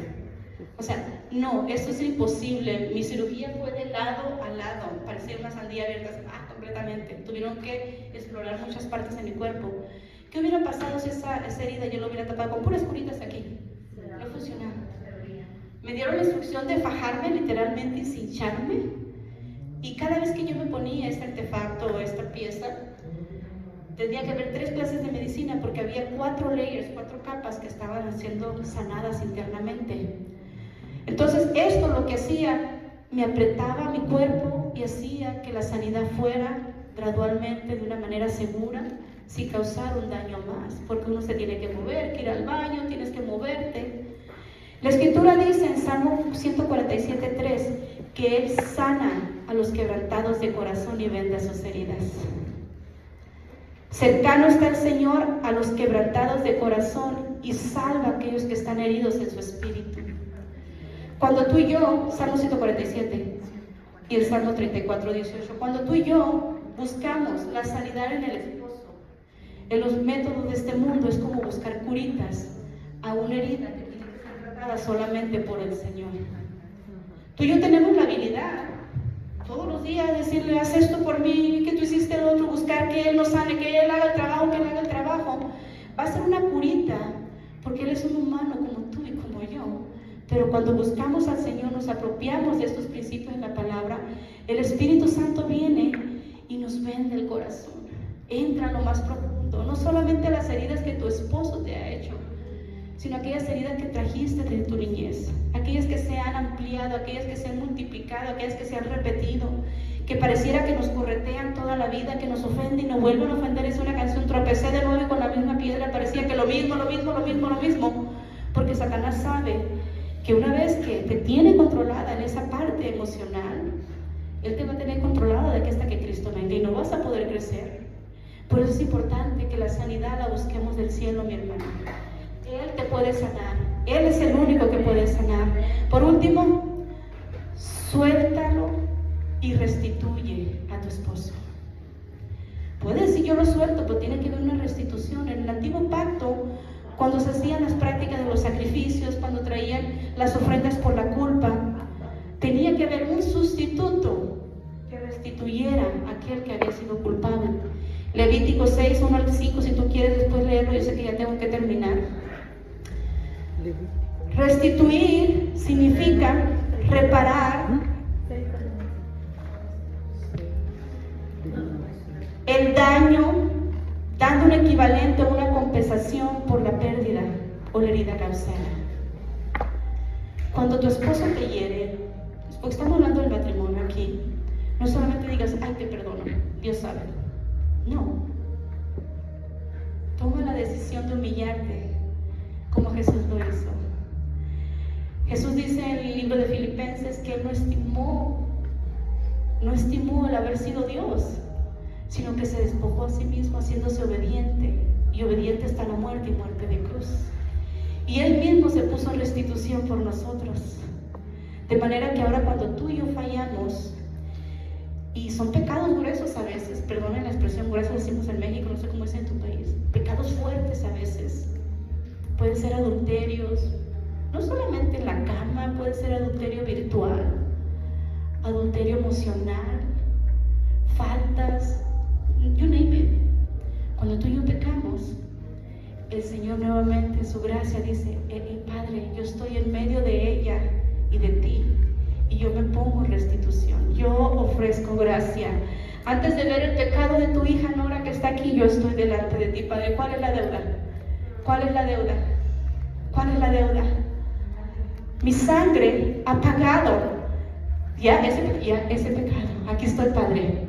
O sea, no, eso es imposible. Mi cirugía fue de lado a lado, parecía una sandía abierta, completamente. Tuvieron que explorar muchas partes de mi cuerpo. ¿Qué hubiera pasado si esa herida yo lo hubiera tapado con puras curitas aquí? No funcionaba. Me dieron la instrucción de fajarme literalmente y cincharme. Y cada vez que yo me ponía este artefacto o esta pieza, tenía que haber 3 clases de medicina porque había 4 layers, 4 capas que estaban siendo sanadas internamente. Entonces esto lo que hacía, me apretaba mi cuerpo y hacía que la sanidad fuera gradualmente de una manera segura, sin causar un daño más, porque uno se tiene que mover, que ir al baño, tienes que moverte. La escritura dice en Salmo 147:3 que Él sana a los quebrantados de corazón y venda sus heridas. Cercano está el Señor a los quebrantados de corazón y salva a aquellos que están heridos en su espíritu. Cuando tú y yo, Salmo 147 y el Salmo 34:18, cuando tú y yo buscamos la sanidad en el esposo, en los métodos de este mundo es como buscar curitas a una herida que tiene que ser tratada solamente por el Señor. Tú y yo tenemos la habilidad todos los días decirle, haz esto por mí, que tú hiciste lo otro, buscar que Él nos sane, que Él haga el trabajo, que Él haga el trabajo. Va a ser una curita, porque Él es un humano como tú y como yo. Pero cuando buscamos al Señor, nos apropiamos de estos principios en la palabra, el Espíritu Santo viene y nos vende el corazón. Entra a lo más profundo, no solamente las heridas que tu esposo te ha hecho, sino aquellas heridas que trajiste de tu niñez, aquellas que se han ampliado, aquellas que se han multiplicado, aquellas que se han repetido, que pareciera que nos corretean toda la vida, que nos ofenden y nos vuelven a ofender. Es una canción, tropecé de nuevo con la misma piedra, parecía que lo mismo, porque Satanás sabe que una vez que te tiene controlada en esa parte emocional, Él te va a tener controlada de aquí hasta que Cristo venga y no vas a poder crecer. Por eso es importante que la sanidad la busquemos del cielo, mi hermano. Él te puede sanar, Él es el único que puede sanar. Por último, suéltalo y restituye a tu esposo. Puedes decir yo lo suelto, pero tiene que haber una restitución. En el antiguo pacto, cuando se hacían las prácticas de los sacrificios, cuando traían las ofrendas por la culpa, tenía que haber un sustituto que restituyera a aquel que había sido culpable. Levítico 6, 1 al 5, si tú quieres después leerlo, yo sé que ya tengo que terminar. Restituir significa reparar el daño, dando un equivalente o una compensación por la pérdida o la herida causada. Cuando tu esposo te hiere, porque estamos hablando del matrimonio aquí, no solamente digas, ay, te perdono, Dios sabe. No. Toma la decisión de humillarte como Jesús lo hizo. Jesús dice en el libro de Filipenses que Él no estimó el haber sido Dios, sino que se despojó a sí mismo haciéndose obediente, y obediente hasta la muerte y muerte de cruz. Y Él mismo se puso en restitución por nosotros. De manera que ahora cuando tú y yo fallamos, y son pecados gruesos a veces, perdonen la expresión gruesa, decimos en México, no sé cómo es en tu país, pecados fuertes a veces, pueden ser adulterios, no solamente en la cama, puede ser adulterio virtual, adulterio emocional, faltas, you name it. Cuando tú y yo pecamos, el Señor nuevamente en su gracia dice, Padre, yo estoy en medio de ella y de ti, y yo me pongo en restitución, yo ofrezco gracia. Antes de ver el pecado de tu hija Nora que está aquí, yo estoy delante de ti, Padre. ¿Cuál es la deuda? ¿Cuál es la deuda? ¿Cuál es la deuda? Mi sangre ha pagado ya ese pecado. Aquí estoy, Padre.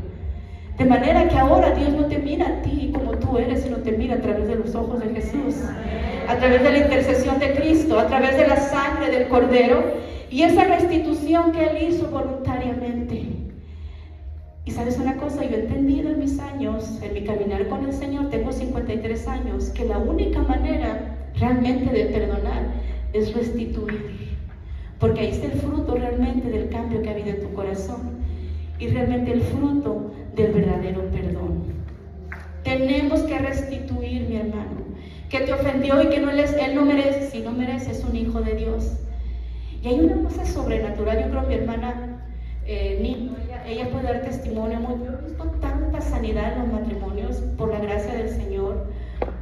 De manera que ahora Dios no te mira a ti como tú eres, sino te mira a través de los ojos de Jesús, a través de la intercesión de Cristo, a través de la sangre del Cordero y esa restitución que Él hizo voluntariamente. Y sabes una cosa, yo he entendido en mis años, en mi caminar con el Señor, tengo 53 años, que la única manera realmente de perdonar es restituir, porque ahí está el fruto realmente del cambio que ha habido en tu corazón y realmente el fruto del verdadero perdón. Tenemos que restituir, mi hermano, que te ofendió y que él no merece. Si no merece, es un hijo de Dios. Y hay una cosa sobrenatural. Yo creo mi hermana Nino, ella puede dar testimonio. Yo he visto tanta sanidad en los matrimonios por la gracia del Señor.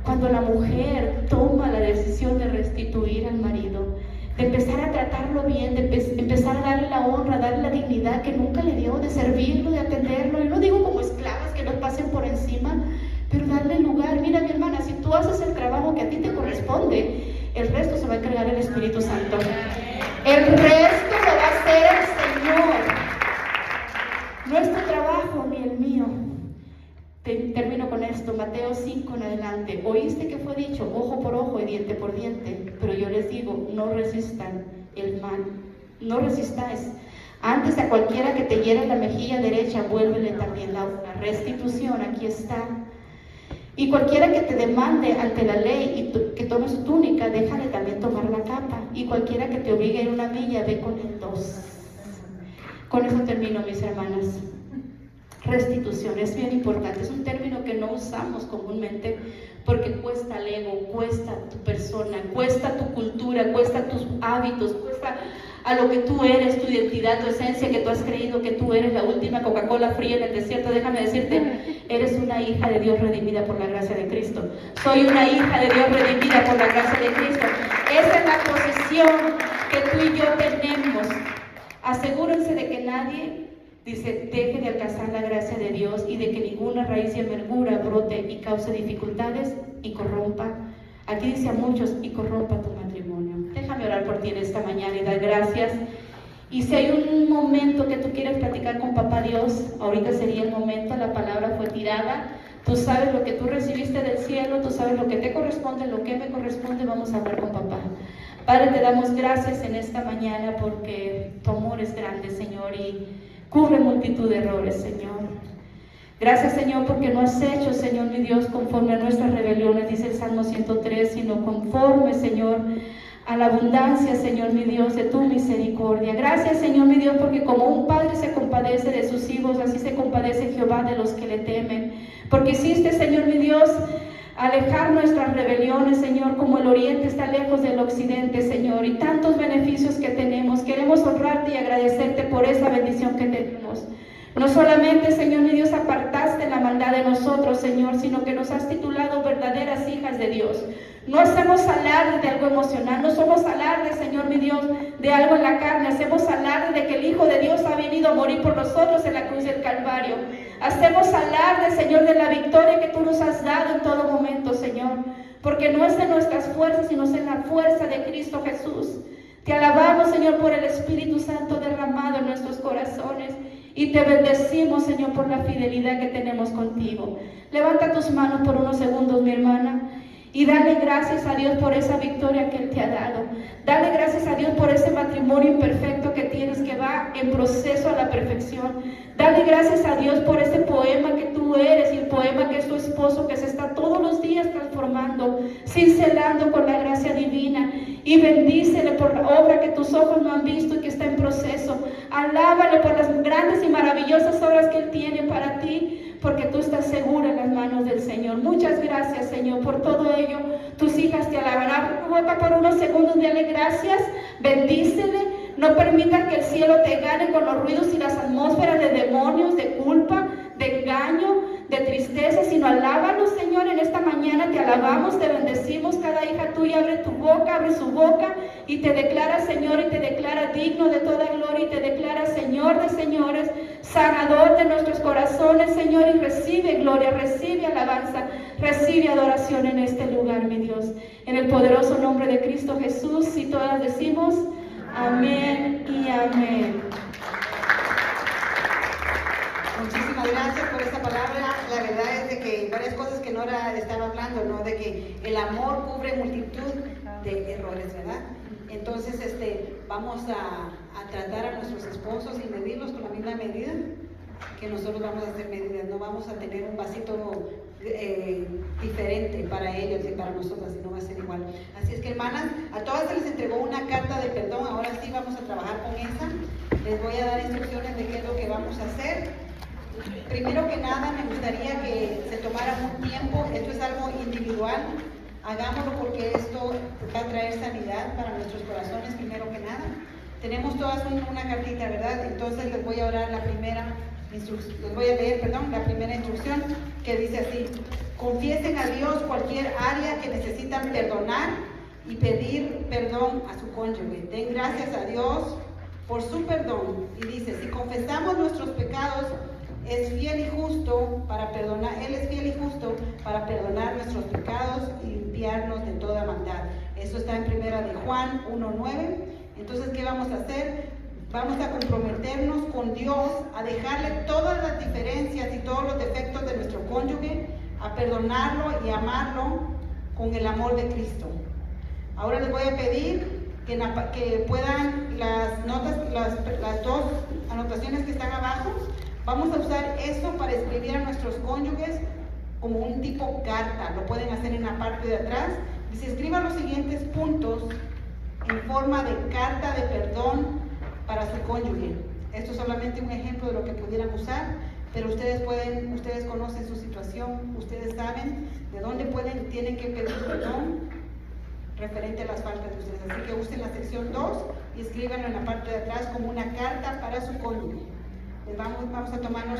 Cuando la mujer toma la decisión de restituir al marido, de empezar a tratarlo bien, de empezar a darle la honra, darle la dignidad que nunca le dio, de servirlo, de atenderlo. Y no digo como esclavas que nos pasen por encima, pero darle lugar. Mira, mi hermana, si tú haces el trabajo que a ti te corresponde, el resto se va a encargar el Espíritu Santo. El resto lo va a hacer el Señor. No es tu trabajo ni el mío. Termino con esto, Mateo 5 en adelante. Oíste que fue dicho, ojo por ojo y diente por diente, pero yo les digo, no resistan el mal, no resistáis. Antes a cualquiera que te hiera la mejilla derecha, vuélvele también la otra. Restitución, aquí está. Y cualquiera que te demande ante la ley y que tome su túnica, déjale también tomar la capa. Y cualquiera que te obligue a ir una milla, ve con él 2. Con eso termino, mis hermanas. Restitución es bien importante, es un término que no usamos comúnmente porque cuesta el ego, cuesta tu persona, cuesta tu cultura, cuesta tus hábitos, cuesta a lo que tú eres, tu identidad, tu esencia, que tú has creído que tú eres la última Coca-Cola fría en el desierto. Déjame decirte, eres una hija de Dios redimida por la gracia de Cristo. Soy una hija de Dios redimida por la gracia de Cristo. Esa es la posesión que tú y yo tenemos. Asegúrense de que nadie deje de alcanzar la gracia de Dios y de que ninguna raíz de amargura brote y cause dificultades y corrompa. Aquí dice a muchos, y corrompa tu matrimonio. Déjame orar por ti en esta mañana y dar gracias. Y si hay un momento que tú quieres platicar con Papá Dios, ahorita sería el momento. La palabra fue tirada. Tú sabes lo que tú recibiste del cielo, tú sabes lo que te corresponde, lo que me corresponde. Vamos a hablar con Papá. Padre, te damos gracias en esta mañana porque tu amor es grande, Señor, y cubre multitud de errores, Señor. Gracias, Señor, porque no has hecho, Señor, mi Dios, conforme a nuestras rebeliones, dice el Salmo 103, sino conforme, Señor, a la abundancia, Señor, mi Dios, de tu misericordia. Gracias, Señor, mi Dios, porque como un padre se compadece de sus hijos, así se compadece Jehová de los que le temen. Porque hiciste, Señor, mi Dios, alejar nuestras rebeliones, Señor, como el oriente está lejos del occidente, Señor, y tantos beneficios que tenemos. Queremos honrarte y agradecerte por esa bendición que tenemos. No solamente, Señor mi Dios, apartaste la maldad de nosotros, Señor, sino que nos has titulado verdaderas hijas de Dios. No hacemos alarde de algo emocional, no somos alarde, Señor mi Dios, de algo en la carne. Hacemos alarde de que el Hijo de Dios ha venido a morir por nosotros en la cruz del Calvario. Hacemos alarde, Señor, de la victoria que tú nos has dado en todo momento, Señor, porque no es en nuestras fuerzas, sino es en la fuerza de Cristo Jesús. Te alabamos, Señor, por el Espíritu Santo derramado en nuestros corazones. Y te bendecimos, Señor, por la fidelidad que tenemos contigo. Levanta tus manos por unos segundos, mi hermana, y dale gracias a Dios por esa victoria que Él te ha dado. Dale gracias a Dios por ese matrimonio imperfecto que tienes, que va en proceso a la perfección. Dale gracias a Dios por ese poema que tú eres y el poema que es tu esposo, que se está todos los días transformando, cincelando con la gracia divina. Y bendícele por la obra que tus ojos no han visto y que está en proceso. Alábale por las grandes y maravillosas obras que Él tiene para ti, porque tú estás segura en las manos del Señor. Muchas gracias, Señor, por todo ello. Tus hijas te alabarán. Abre tu boca por unos segundos, dale gracias, bendícele. No permitas que el cielo te gane con los ruidos y las atmósferas de demonios, de culpa, de engaño, de tristeza, sino alábalo, Señor. En esta mañana te alabamos, te bendecimos. Cada hija tuya abre tu boca, abre su boca y te declara, Señor, y te declara digno de toda gloria, y te declara Señor de señores, sanador de nuestros corazones, Señor, y recibe gloria, recibe alabanza, recibe adoración en este lugar, mi Dios. En el poderoso nombre de Cristo Jesús, y todas decimos amén y amén. Muchísimas gracias por esta palabra. La verdad es de que varias cosas que Nora estaba hablando, ¿no? De que el amor cubre multitud de errores, ¿verdad? Entonces, vamos a tratar a nuestros esposos y medirlos con la misma medida que nosotros vamos a hacer medidas. No vamos a tener un vasito diferente para ellos y para nosotras, y no va a ser igual. Así es que, hermanas, a todas se les entregó una carta de perdón. Ahora sí vamos a trabajar con esa. Les voy a dar instrucciones de qué es lo que vamos a hacer. Primero que nada, me gustaría que se tomara un tiempo. Esto es algo individual. Hagámoslo porque esto va a traer sanidad para nuestros corazones, primero que nada. Tenemos todas una cartita, ¿verdad? Entonces les voy a orar la primera instrucción, les voy a leer, la primera instrucción, que dice así: confiesen a Dios cualquier área que necesitan perdonar y pedir perdón a su cónyuge. Den gracias a Dios por su perdón. Y dice, si confesamos nuestros pecados, es fiel y justo para perdonar. Él es fiel y justo para perdonar nuestros pecados y limpiarnos de toda maldad. Eso está en primera de Juan 1:9. Entonces, ¿qué vamos a hacer? Vamos a comprometernos con Dios a dejarle todas las diferencias y todos los defectos de nuestro cónyuge, a perdonarlo y amarlo con el amor de Cristo. Ahora les voy a pedir que puedan las dos anotaciones que están abajo. Vamos a usar eso para escribir a nuestros cónyuges como un tipo carta. Lo pueden hacer en la parte de atrás. Dice, escriban los siguientes puntos en forma de carta de perdón para su cónyuge. Esto es solamente un ejemplo de lo que pudieran usar, pero ustedes conocen su situación, ustedes saben de dónde tienen que pedir perdón referente a las faltas de ustedes. Así que usen la sección 2 y escríbanlo en la parte de atrás como una carta para su cónyuge. Vamos a tomarnos